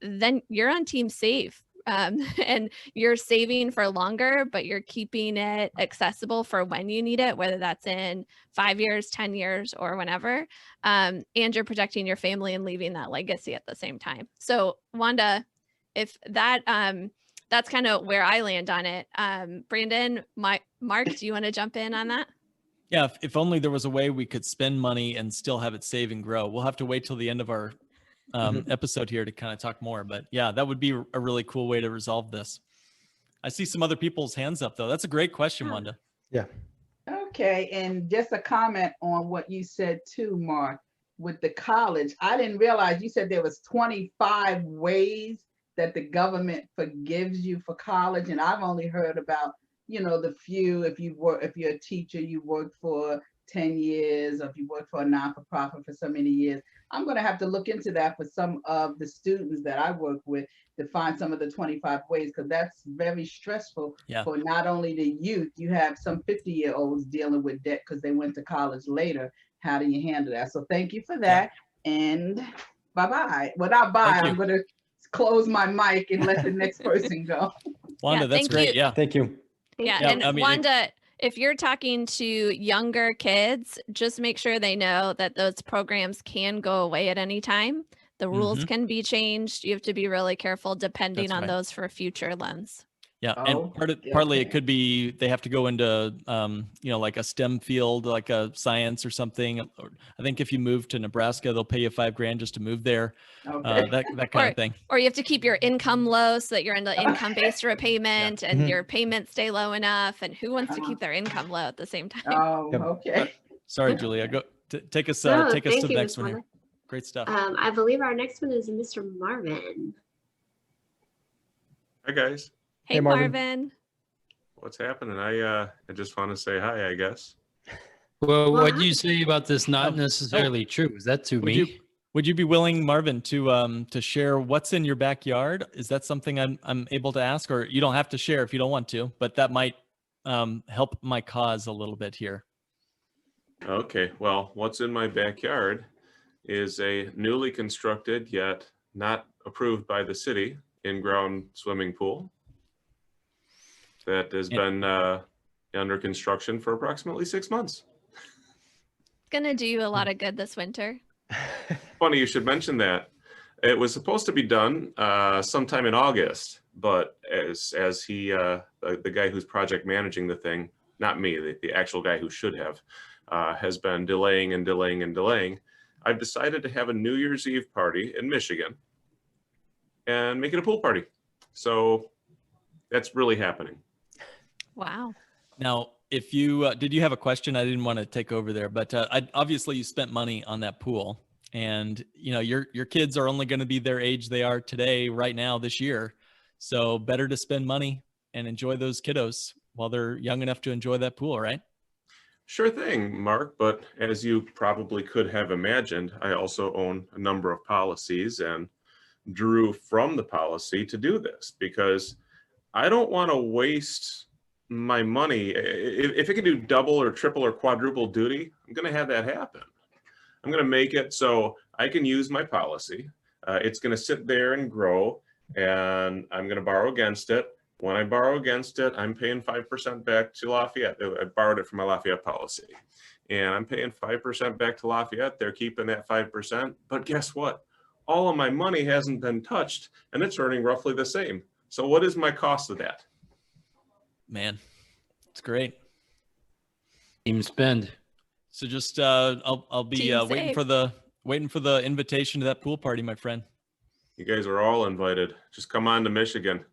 then you're on team save. And you're saving for longer, but you're keeping it accessible for when you need it, whether that's in 5 years, 10 years, or whenever. And you're protecting your family and leaving that legacy at the same time. So Wanda, if that that's kind of where I land on it. Brandon, Mark, do you want to jump in on that? Yeah, if only there was a way we could spend money and still have it save and grow. We'll have to wait till the end of our episode here to kind of talk more, but yeah, that would be a really cool way to resolve this. I see some other people's hands up though. That's a great question, Wanda. Yeah. Okay, and just a comment on what you said too, Mark, with the college. I didn't realize you said there was 25 ways that the government forgives you for college, and I've only heard about, the few. If you're a teacher, you worked for 10 years, or if you work for a non-for-profit for so many years. I'm going to have to look into that for some of the students that I work with to find some of the 25 ways, because that's very stressful for not only the youth. You have some 50-year-olds dealing with debt because they went to college later. How do you handle that? So thank you for that. And bye-bye. Without bye, I'm going to close my mic and let the next person go. Wanda, that's great. You. Yeah. Thank you. And Wanda, if you're talking to younger kids, just make sure they know that those programs can go away at any time. The rules can be changed. You have to be really careful depending on those for future loans. Yeah, and partly it could be they have to go into like a STEM field, like a science or something. I think if you move to Nebraska, they'll pay you $5,000 just to move there. That kind of thing. Or you have to keep your income low so that you're in the income-based repayment and your payments stay low enough. And who wants to keep their income low at the same time? Oh, okay. Sorry, Julia. Go take us to the next one here. Great stuff. I believe our next one is Mr. Marvin. Hi guys. Hey Marvin. What's happening? I just want to say hi, I guess. Well, what you say about this not necessarily true? Is that to me? Would you be willing, Marvin, to share what's in your backyard? Is that something I'm able to ask, or you don't have to share if you don't want to, but that might help my cause a little bit here. Okay. Well, what's in my backyard is a newly constructed yet not approved by the city in-ground swimming pool that has been under construction for approximately 6 months. It's gonna do you a lot of good this winter. Funny you should mention that. It was supposed to be done sometime in August, but as he, the guy who's project managing the thing, not me, the actual guy who should have, has been delaying and delaying and delaying. I've decided to have a New Year's Eve party in Michigan and make it a pool party. So that's really happening. Wow. Now, if you did you have a question? I didn't want to take over there, but obviously you spent money on that pool, and your kids are only going to be their age they are today, right now, this year. So better to spend money and enjoy those kiddos while they're young enough to enjoy that pool, right? Sure thing, Mark. But as you probably could have imagined, I also own a number of policies and drew from the policy to do this because I don't want to waste my money. If it can do double or triple or quadruple duty, I'm going to have that happen. I'm going to make it so I can use my policy. It's going to sit there and grow, and I'm going to borrow against it. When I borrow against it, I'm paying 5% back to Lafayette. I borrowed it from my Lafayette policy, and I'm paying 5% back to Lafayette. They're keeping that 5%. But guess what? All of my money hasn't been touched, and it's earning roughly the same. So what is my cost of that? Man, it's great. Team spend. So just I'll be Team waiting save. for the invitation to that pool party, my friend. You guys are all invited. Just come on to Michigan.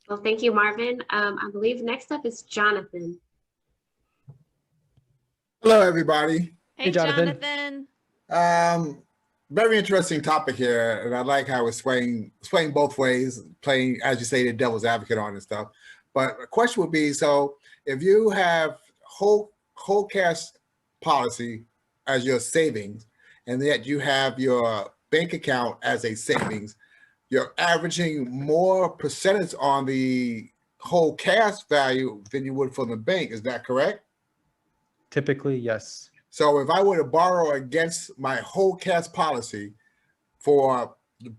Well, thank you, Marvin. I believe next up is Jonathan. Hello, everybody. Hey, Jonathan. Very interesting topic here, and I like how it's swaying both ways, playing, as you say, the devil's advocate on and stuff. But the question would be, so if you have whole cash policy as your savings, and yet you have your bank account as a savings, you're averaging more percentage on the whole cash value than you would from the bank. Is that correct? Typically, yes. So if I were to borrow against my whole cash policy for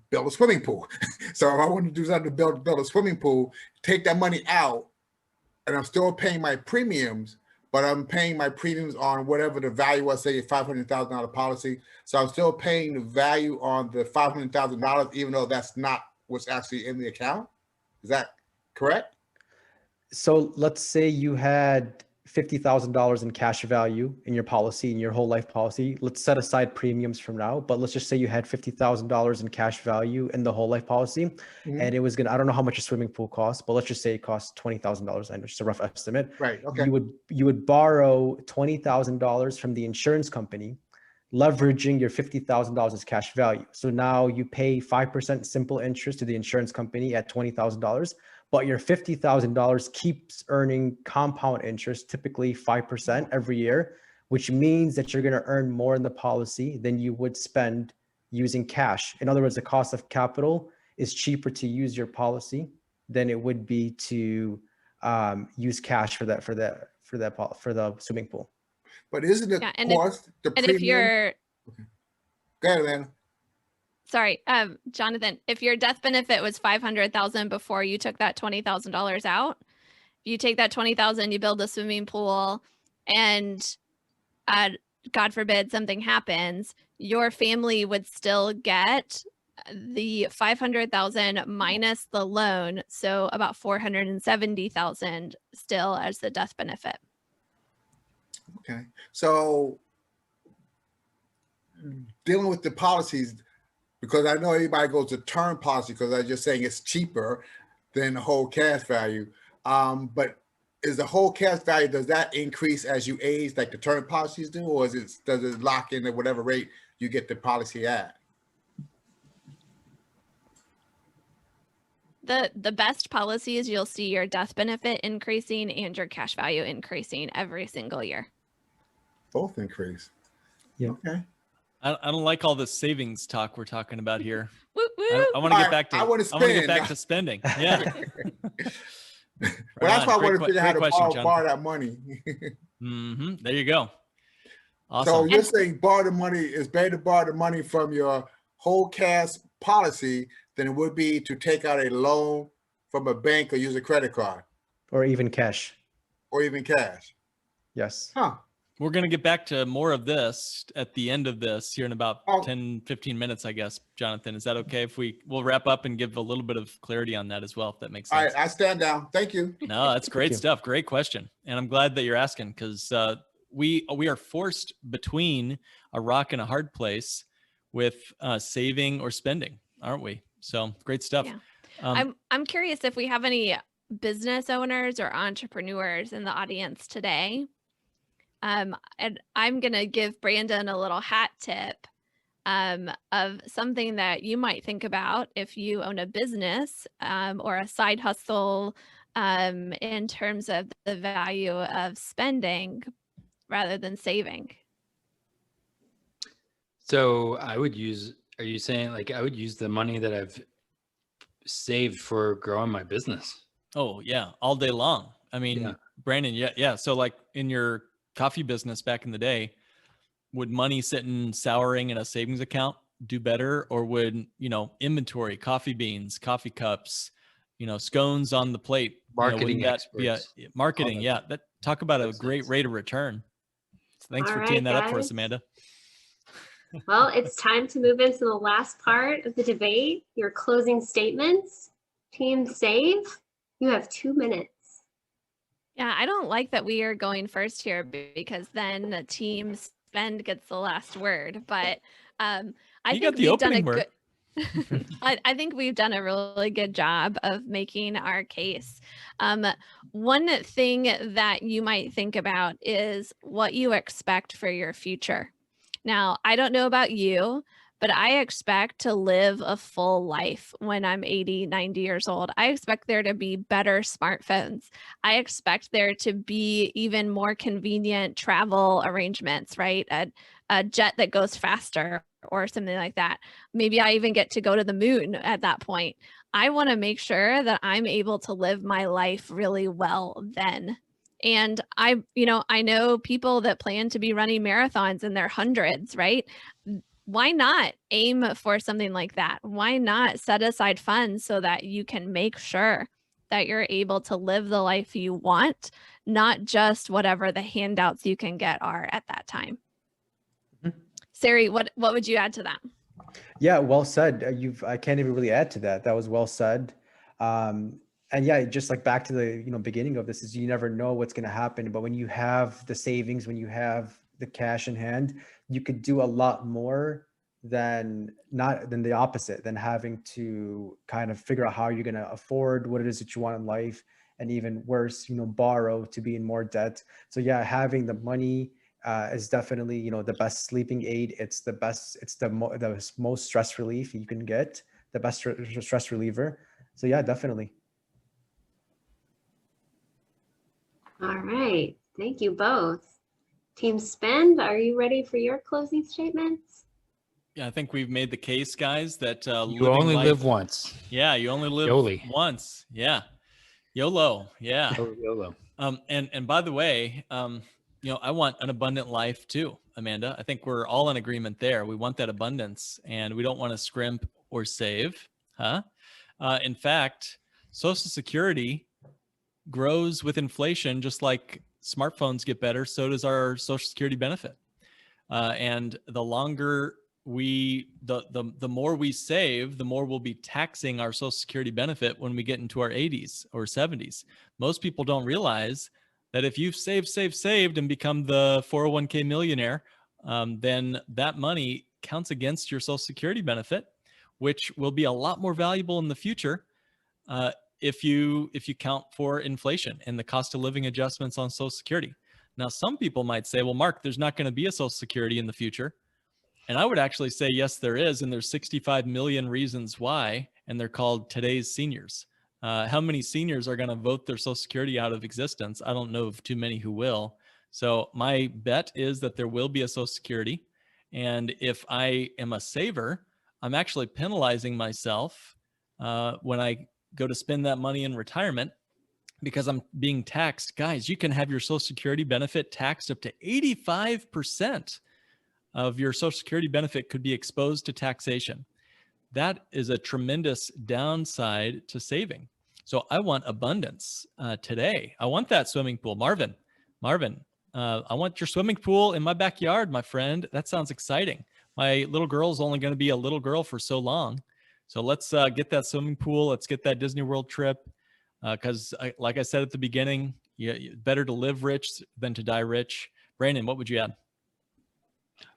build a swimming pool, so if I want to do something to build a swimming pool, take that money out, and I'm still paying my premiums, but I'm paying my premiums on whatever the value was, say a $500,000 policy. So I'm still paying the value on the $500,000, even though that's not what's actually in the account. Is that correct? So let's say you had $50,000 in cash value in your policy, in your whole life policy. Let's set aside premiums from now, but let's just say you had $50,000 in cash value in the whole life policy. Mhm. And it was I don't know how much a swimming pool costs, but let's just say it costs $20,000. I know, just a rough estimate. Right. Okay. You would borrow $20,000 from the insurance company, leveraging your $50,000 as cash value. So now you pay 5% simple interest to the insurance company at $20,000. But your $50,000 keeps earning compound interest, typically 5% every year, which means that you're going to earn more in the policy than you would spend using cash. In other words, the cost of capital is cheaper to use your policy than it would be to use cash for the swimming pool. But isn't it cost the And premium? if you're, Go ahead, Lana. sorry, Jonathan, if your death benefit was $500,000 before you took that $20,000 out, you take that $20,000, you build a swimming pool, and God forbid something happens, your family would still get the $500,000 minus the loan, so about $470,000 still as the death benefit. Okay. So dealing with the policies, because I know everybody goes to term policy because I'm just saying it's cheaper than the whole cash value. But is the whole cash value, does that increase as you age like the term policies do, or does it lock in at whatever rate you get the policy at? The best policies, you'll see your death benefit increasing and your cash value increasing every single year. Both increase. Yeah. Okay. I don't like all the savings talk we're talking about here. Woo, woo. I want to get back to I wanna get back spend. to spending. Yeah. Well, that's why I want to figure out how to borrow that money. There you go. Awesome. So you're saying borrow the money, it's better to borrow the money from your whole cash policy than it would be to take out a loan from a bank or use a credit card Or even cash. or even cash. Yes. Huh. We're going to get back to more of this at the end of this here in about Oh. 10, 15 minutes, I guess, Jonathan. Is that okay if we'll wrap up and give a little bit of clarity on that as well, if that makes All sense? right, I stand down. Thank you. No, that's great you. stuff. Great question. And I'm glad that you're asking because we are forced between a rock and a hard place with saving or spending, aren't we? So great stuff. Yeah. I'm curious if we have any business owners or entrepreneurs in the audience today. And I'm going to give Brandon a little hat tip of something that you might think about if you own a business or a side hustle in terms of the value of spending rather than saving. So are you saying like I would use the money that I've saved for growing my business? Oh yeah, all day long. I mean, Yeah. Brandon, yeah. So like in your coffee business back in the day, would money sitting souring in a savings account do better, or would, inventory, coffee beans, coffee cups, scones on the plate, Marketing wouldn't that be experts. marketing? All Yeah, that talk about a makes great sense. rate of return. So thanks All for right, teeing that up for us, guys. Amanda. Well, it's time to move into the last part of the debate, your closing statements. Team Save, you have 2 minutes. Yeah, I don't like that we are going first here because then the team spend gets the last word. But I You think got the we've done a opening word. good. I think we've done a really good job of making our case. One thing that you might think about is what you expect for your future. Now, I don't know about you, but I expect to live a full life when I'm 80, 90 years old. I expect there to be better smartphones. I expect there to be even more convenient travel arrangements, right? A jet that goes faster or something like that. Maybe I even get to go to the moon at that point. I want to make sure that I'm able to live my life really well then. And I know people that plan to be running marathons in their hundreds, right? Why not aim for something like that? Why not set aside funds so that you can make sure that you're able to live the life you want, not just whatever the handouts you can get are at that time? Sari, what would you add to that? Yeah, well said. I can't even really add to that. That was well said. And yeah, just like back to the beginning of this is you never know what's going to happen, but when you have the savings, when you have the cash in hand, you could do a lot more than the opposite, than having to kind of figure out how you're going to afford what it is that you want in life, and even worse, borrow to be in more debt. So yeah, having the money is definitely the best sleeping aid. It's the best. It's the most stress relief you can get. The best stress reliever. So yeah, definitely. All right, thank you both. Team Spend, are you ready for your closing statements? Yeah, I think we've made the case, guys, that You only live once. Yeah, you only live Yoli. once. Yeah, YOLO. Yeah. YOLO. And by the way, I want an abundant life too, Amanda. I think we're all in agreement there. We want that abundance, and we don't want to scrimp or save, huh? In fact, Social Security grows with inflation, just like smartphones get better. So does our Social Security benefit. And the longer the more we save, the more we'll be taxing our Social Security benefit when we get into our 80s or 70s. Most people don't realize that if you've saved and become the 401k millionaire, then that money counts against your Social Security benefit, which will be a lot more valuable in the future if you count for inflation and the cost of living adjustments on Social Security. Now, some people might say, well, Mark, there's not going to be a Social Security in the future. And I would actually say, yes, there is. And there's 65 million reasons why. And they're called today's seniors. How many seniors are going to vote their Social Security out of existence? I don't know of too many who will. So my bet is that there will be a Social Security. And if I am a saver, I'm actually penalizing myself when I go to spend that money in retirement, because I'm being taxed. Guys, you can have your Social Security benefit taxed up to 85% of your Social Security benefit could be exposed to taxation. That is a tremendous downside to saving. So I want abundance today. I want that swimming pool. Marvin, I want your swimming pool in my backyard, my friend. That sounds exciting. My little girl's only going to be a little girl for so long. So let's get that swimming pool. Let's get that Disney World trip. Because like I said at the beginning, better to live rich than to die rich. Brandon, what would you add?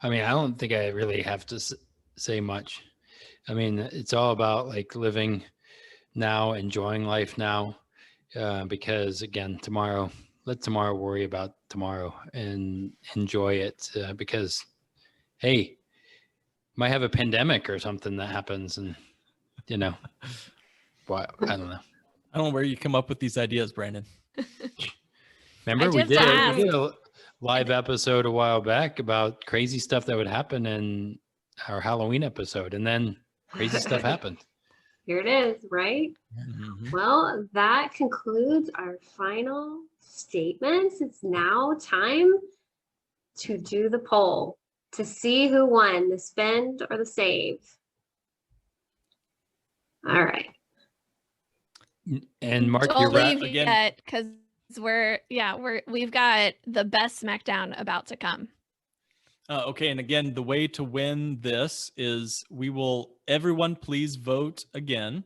I mean, I don't think I really have to say much. I mean, it's all about like living now, enjoying life now, because again, let tomorrow worry about tomorrow and enjoy it, because, hey, might have a pandemic or something that happens, and what, I don't know. I don't know where you come up with these ideas, Brandon. Remember we just did a live episode a while back about crazy stuff that would happen in our Halloween episode, and then crazy stuff happened. Here it is, right? Mhm. Well, that concludes our final statements. It's now time to do the poll to see who won, the spend or the save. All right. And Mark, Don't you're right leave again. yet, because we've got the best Smackdown about to come. Okay, and again, the way to win this is everyone please vote again.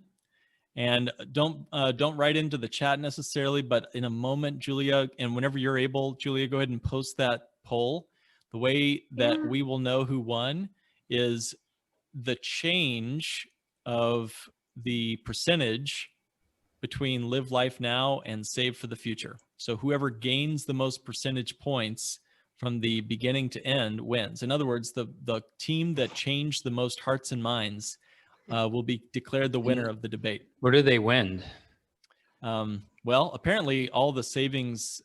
And don't write into the chat necessarily, but in a moment, Julia, and whenever you're able, Julia, go ahead and post that poll. The way that we will know who won is the change of the percentage between Live Life Now and Save for the Future. So whoever gains the most percentage points from the beginning to end wins. In other words, the team that changed the most hearts and minds will be declared the winner of the debate. What do they win? Well, apparently all the savings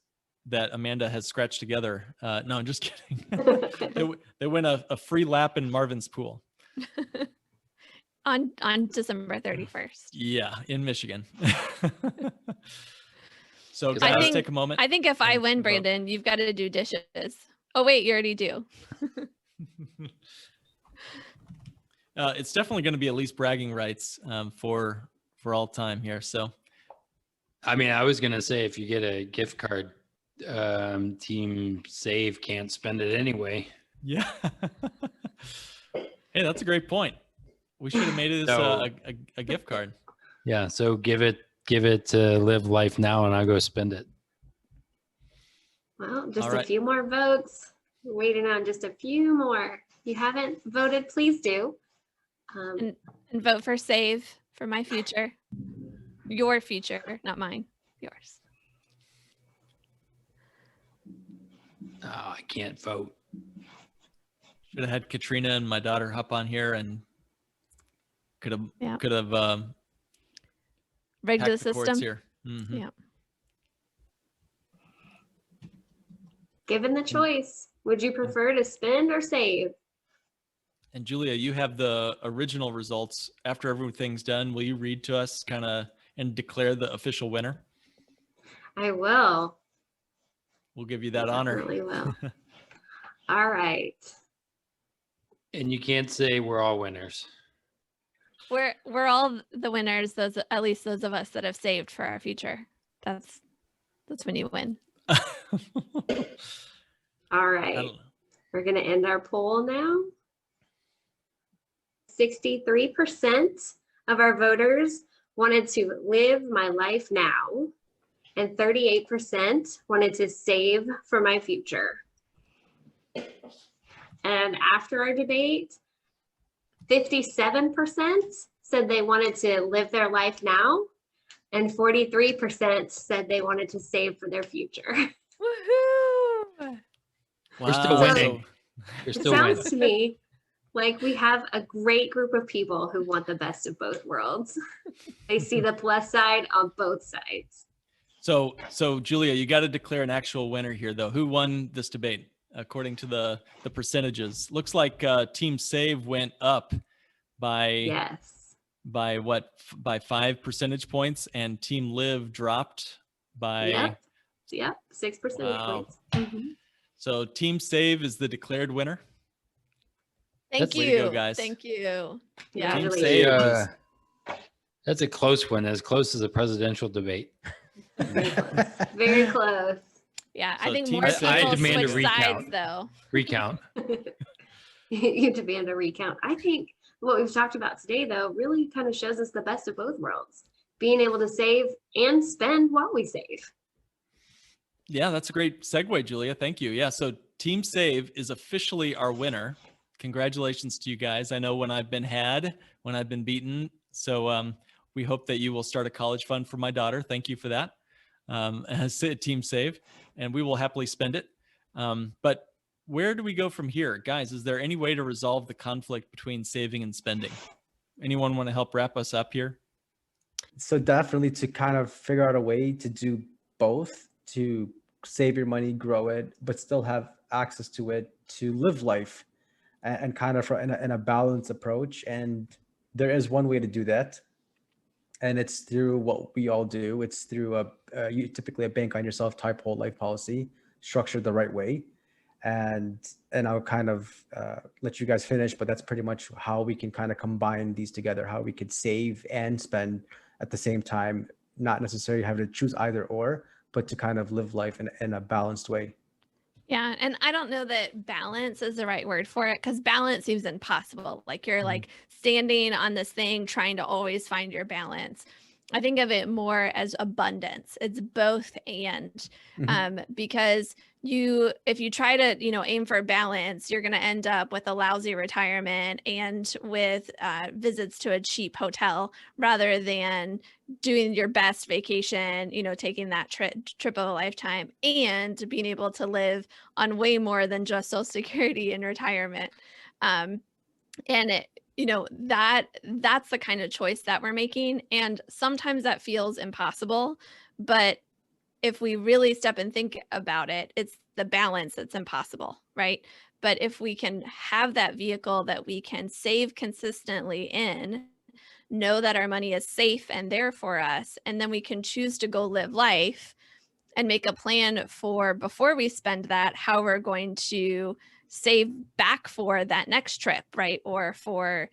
that Amanda has scratched together. No, I'm just kidding. They win a free lap in Marvin's pool. On December 31st. Yeah, in Michigan. So I guys, think- take a moment. I think if I win, vote. Brandon, you've got to do dishes. Oh wait, you already do. It's definitely going to be at least bragging rights for all time here. So, I mean, I was gonna say if you get a gift card, Team Save can't spend it anyway. yeah. Hey, that's a great point. We should have made it a gift card. Yeah, so give it to Live Life Now, and I'll go spend it. Well, just All right. a few more votes. We're waiting on just a few more. If you haven't voted, please do. And vote for Save for my future. Your future, not mine. Yours. Oh, I can't vote. Should have had Katrina and my daughter hop on here and could have Rigged hacked the the cords system. here. Mhm. Yeah. Given the choice, would you prefer to spend or save? And Julia, you have the original results. After everything's done, will you read to us and declare the official winner? I will. We'll give you that honor. Definitely will. All right. And you can't say we're all winners. We're all the winners, at least those of us that have saved for our future. That's when you win. All I right. don't know. We're going to end our poll now. 63% of our voters wanted to live my life now, and 38% wanted to save for my future. And after our debate, 57% said they wanted to live their life now, and 43% said they wanted to save for their future. Woohoo! We're still Wow. winning. You're It still sounds winning. to me like we have a great group of people who want the best of both worlds. They see the plus side on both sides. So Julia, you got to declare an actual winner here, though. Who won this debate according to the percentages? Looks like Team Save went up by Yes. by 5 percentage points, and Team Live dropped by. Yep. 6 percentage Wow. points. Mhm. So Team Save is the declared winner. Thank Way to you. go, guys. Thank you. Yeah. Team Congratulations. Save Hey, is that's a close one, as close as a presidential debate. Very close. Yeah. So I think Team more Save- people I demand a switch sides recount. though. Recount. You demand a recount. I think what we've talked about today, though, really kind of shows us the best of both worlds. Being able to save and spend while we save. Yeah, that's a great segue, Julia. Thank you. Yeah, so Team Save is officially our winner. Congratulations to you guys. I know when I've been beaten. So we hope that you will start a college fund for my daughter. Thank you for that. As Team Save, and we will happily spend it. But where do we go from here? Guys, is there any way to resolve the conflict between saving and spending? Anyone want to help wrap us up here? So definitely to kind of figure out a way to do both, to save your money, grow it, but still have access to it, to live life and kind of in a balanced approach. And there is one way to do that. And it's through what we all do. It's through typically a bank on yourself type whole life policy, structured the right way. And I'll kind of let you guys finish, but that's pretty much how we can kind of combine these together, how we could save and spend at the same time, not necessarily having to choose either or, but to kind of live life in a balanced way. Yeah. And I don't know that balance is the right word for it, because balance seems impossible. Like you're like standing on this thing, trying to always find your balance. I think of it more as abundance. It's both and, because if you try to, aim for balance, you're going to end up with a lousy retirement and with visits to a cheap hotel rather than doing your best vacation, taking that trip of a lifetime and being able to live on way more than just Social Security in retirement. And that's the kind of choice that we're making. And sometimes that feels impossible, but if we really step and think about it, it's the balance that's impossible, right? But if we can have that vehicle that we can save consistently in, know that our money is safe and there for us, and then we can choose to go live life and make a plan for before we spend that, how we're going to save back for that next trip, right? Or for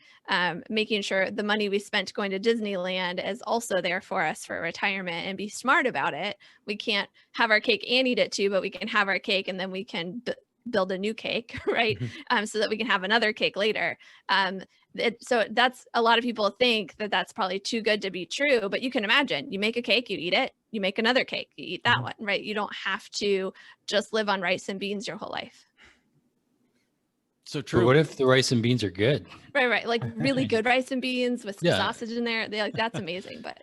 making sure the money we spent going to Disneyland is also there for us for retirement, and be smart about it. We can't have our cake and eat it too, but we can have our cake and then we can build a new cake, right? So that we can have another cake later. So that's, a lot of people think that that's probably too good to be true, but you can imagine, you make a cake, you eat it, you make another cake, you eat that one, right? You don't have to just live on rice and beans your whole life. So true. But what if the rice and beans are good? Right. Like really good rice and beans with some sausage in there. They're like, that's amazing. But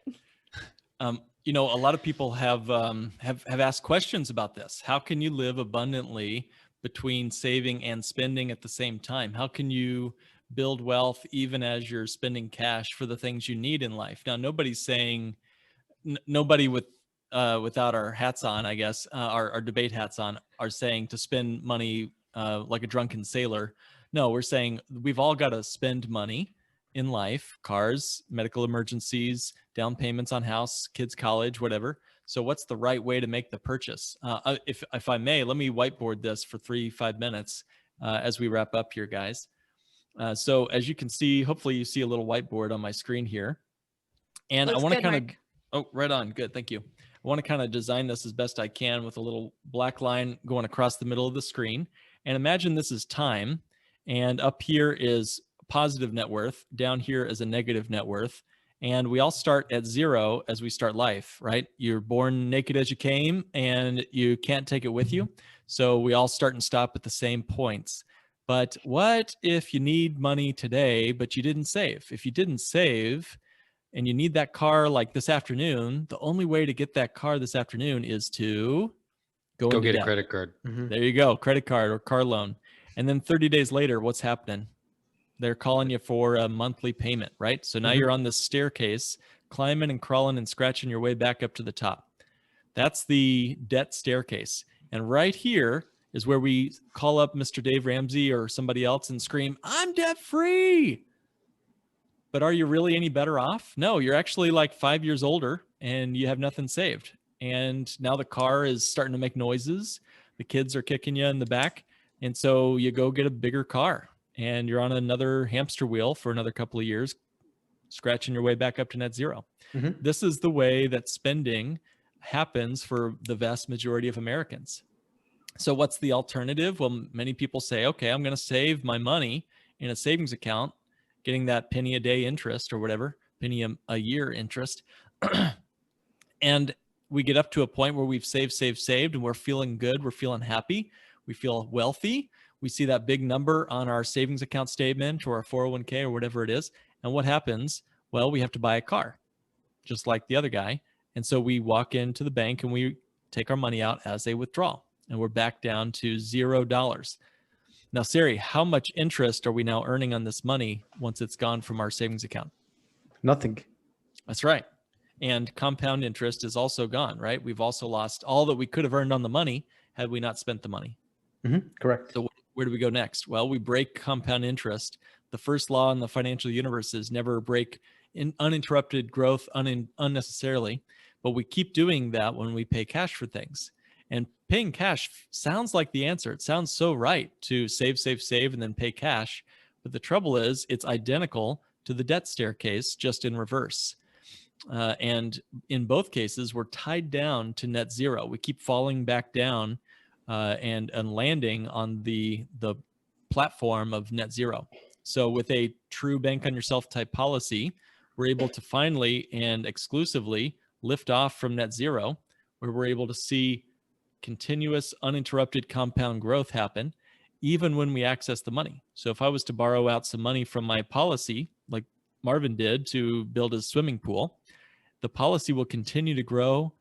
a lot of people have asked questions about this. How can you live abundantly between saving and spending at the same time? How can you build wealth even as you're spending cash for the things you need in life? Now, nobody's saying, nobody without our hats on, I guess, our debate hats on, are saying to spend money like a drunken sailor. No, we're saying we've all got to spend money in life: cars, medical emergencies, down payments on house, kids' college, whatever. So what's the right way to make the purchase? If I may, let me whiteboard this for 3-5 minutes as we wrap up here, guys. So as you can see, hopefully you see a little whiteboard on my screen here. And I want to kind of, oh, right on. Good. Thank you. I want to kind of design this as best I can with a little black line going across the middle of the screen. And imagine this is time. And up here is positive net worth. Down here is a negative net worth. And we all start at 0 as we start life, right? You're born naked as you came and you can't take it with you. So we all start and stop at the same points. But what if you need money today, but you didn't save? If you didn't save and you need that car like this afternoon, the only way to get that car this afternoon is to go get debt. a credit card. There you go, credit card or car loan. And then 30 days later, what's happening? They're calling you for a monthly payment, right? So now you're on this staircase, climbing and crawling and scratching your way back up to the top. That's the debt staircase. And right here is where we call up Mr. Dave Ramsey or somebody else and scream, I'm debt free. But are you really any better off? No, you're actually like 5 years older and you have nothing saved. And now the car is starting to make noises. The kids are kicking you in the back. And so you go get a bigger car and you're on another hamster wheel for another couple of years, scratching your way back up to net zero. This is the way that spending happens for the vast majority of Americans. So what's the alternative? Well, many people say, okay, I'm going to save my money in a savings account, getting that penny a day interest or whatever, penny a year interest. And we get up to a point where we've saved, and we're feeling good. We're feeling happy. We feel wealthy. We see that big number on our savings account statement or our 401k or whatever it is. And what happens? Well, we have to buy a car, just like the other guy. And so we walk into the bank and we take our money out as a withdrawal, and we're back down to $0. Now, Sari, how much interest are we now earning on this money once it's gone from our savings account? Nothing. That's right. And compound interest is also gone, right? We've also lost all that we could have earned on the money had we not spent the money. Correct. So where do we go next? Well, we break compound interest. The first law in the financial universe is never break uninterrupted growth unnecessarily, but we keep doing that when we pay cash for things. And paying cash sounds like the answer. It sounds so right to save, save, save, and then pay cash. But the trouble is it's identical to the debt staircase, just in reverse. And in both cases, we're tied down to net zero. We keep falling back down and landing on the platform of net zero. So with a true bank on yourself type policy, we're able to finally and exclusively lift off from net zero, where we're able to see continuous uninterrupted compound growth happen, even when we access the money. So if I was to borrow out some money from my policy, like Marvin did to build his swimming pool, the policy will continue to grow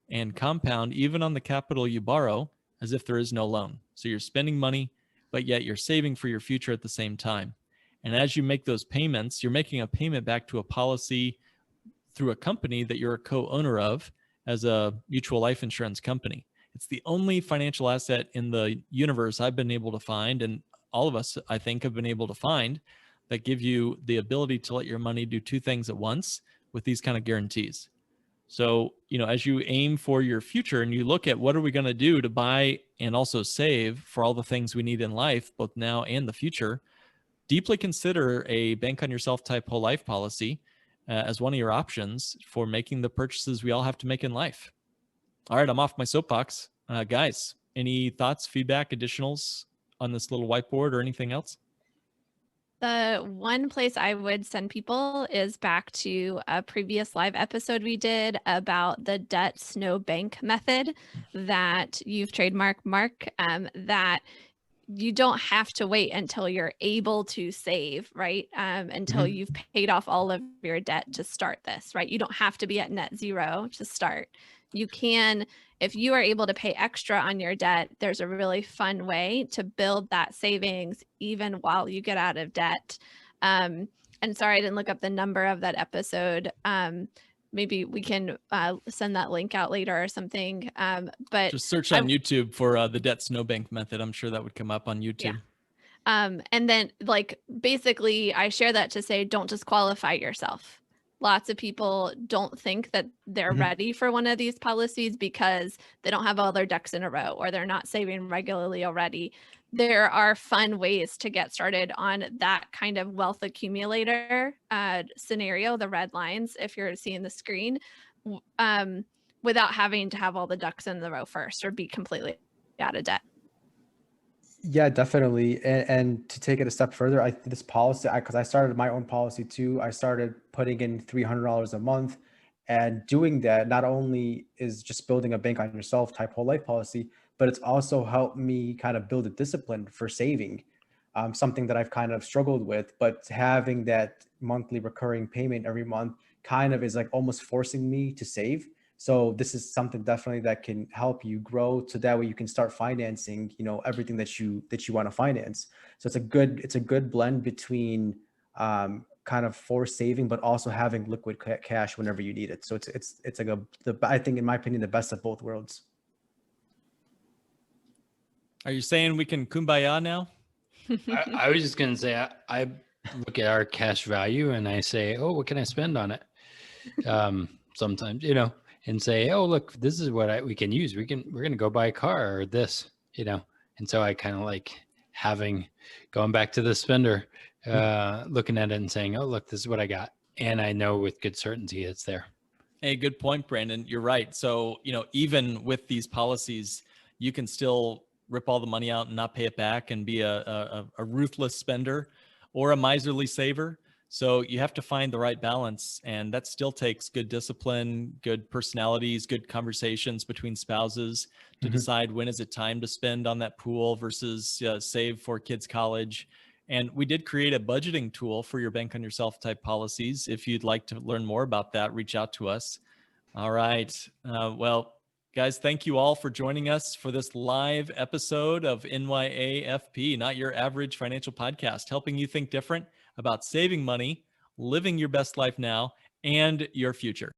and compound even on the capital you borrow, as if there is no loan. So you're spending money, but yet you're saving for your future at the same time. And as you make those payments, you're making a payment back to a policy through a company that you're a co-owner of as a mutual life insurance company. It's the only financial asset in the universe I've been able to find, and all of us, I think, have been able to find, that give you the ability to let your money do two things at once with these kind of guarantees. So, as you aim for your future and you look at what are we going to do to buy and also save for all the things we need in life, both now and the future, deeply consider a bank on yourself type whole life policy as one of your options for making the purchases we all have to make in life. All right, I'm off my soapbox. Guys, any thoughts, feedback, additionals on this little whiteboard or anything else? The one place I would send people is back to a previous live episode we did about the debt snowbank method that you've trademarked, Mark, that you don't have to wait until you're able to save, right? Until you've paid off all of your debt to start this, right? You don't have to be at net zero to start. You can, if you are able to pay extra on your debt, there's a really fun way to build that savings even while you get out of debt. And sorry, I didn't look up the number of that episode. Maybe we can send that link out later or something. But just search on YouTube for the debt snowbank method. I'm sure that would come up on YouTube. Yeah. And then basically I share that to say, don't disqualify yourself. Lots of people don't think that they're ready for one of these policies because they don't have all their ducks in a row or they're not saving regularly already. There are fun ways to get started on that kind of wealth accumulator scenario, the red lines, if you're seeing the screen, without having to have all the ducks in the row first or be completely out of debt. Yeah, definitely. And to take it a step further, this policy, because I started my own policy too. I started putting in $300 a month, and doing that not only is just building a bank on yourself type whole life policy, but it's also helped me kind of build a discipline for saving, something that I've kind of struggled with. But having that monthly recurring payment every month kind of is like almost forcing me to save. So this is something definitely that can help you grow, so that way you can start financing, everything that you want to finance. So it's a good blend between kind of forced saving, but also having liquid cash whenever you need it. So it's like I think, in my opinion, the best of both worlds. Are you saying we can kumbaya now? I was just going to say, I look at our cash value and I say, oh, what can I spend on it? Sometimes, and say, oh, look, this is what we can use. We're going to go buy a car or this, and so I kind of like going back to the spender, looking at it and saying, oh, look, this is what I got. And I know with good certainty it's there. Hey, good point, Brandon. You're right. So, even with these policies, you can still rip all the money out and not pay it back and be a ruthless spender or a miserly saver. So you have to find the right balance, and that still takes good discipline, good personalities, good conversations between spouses to decide when is it time to spend on that pool versus save for kids' college. And we did create a budgeting tool for your bank on yourself type policies. If you'd like to learn more about that, reach out to us. All right. Well, guys, thank you all for joining us for this live episode of NYAFP, Not Your Average Financial Podcast, helping you think different about saving money, living your best life now, and your future.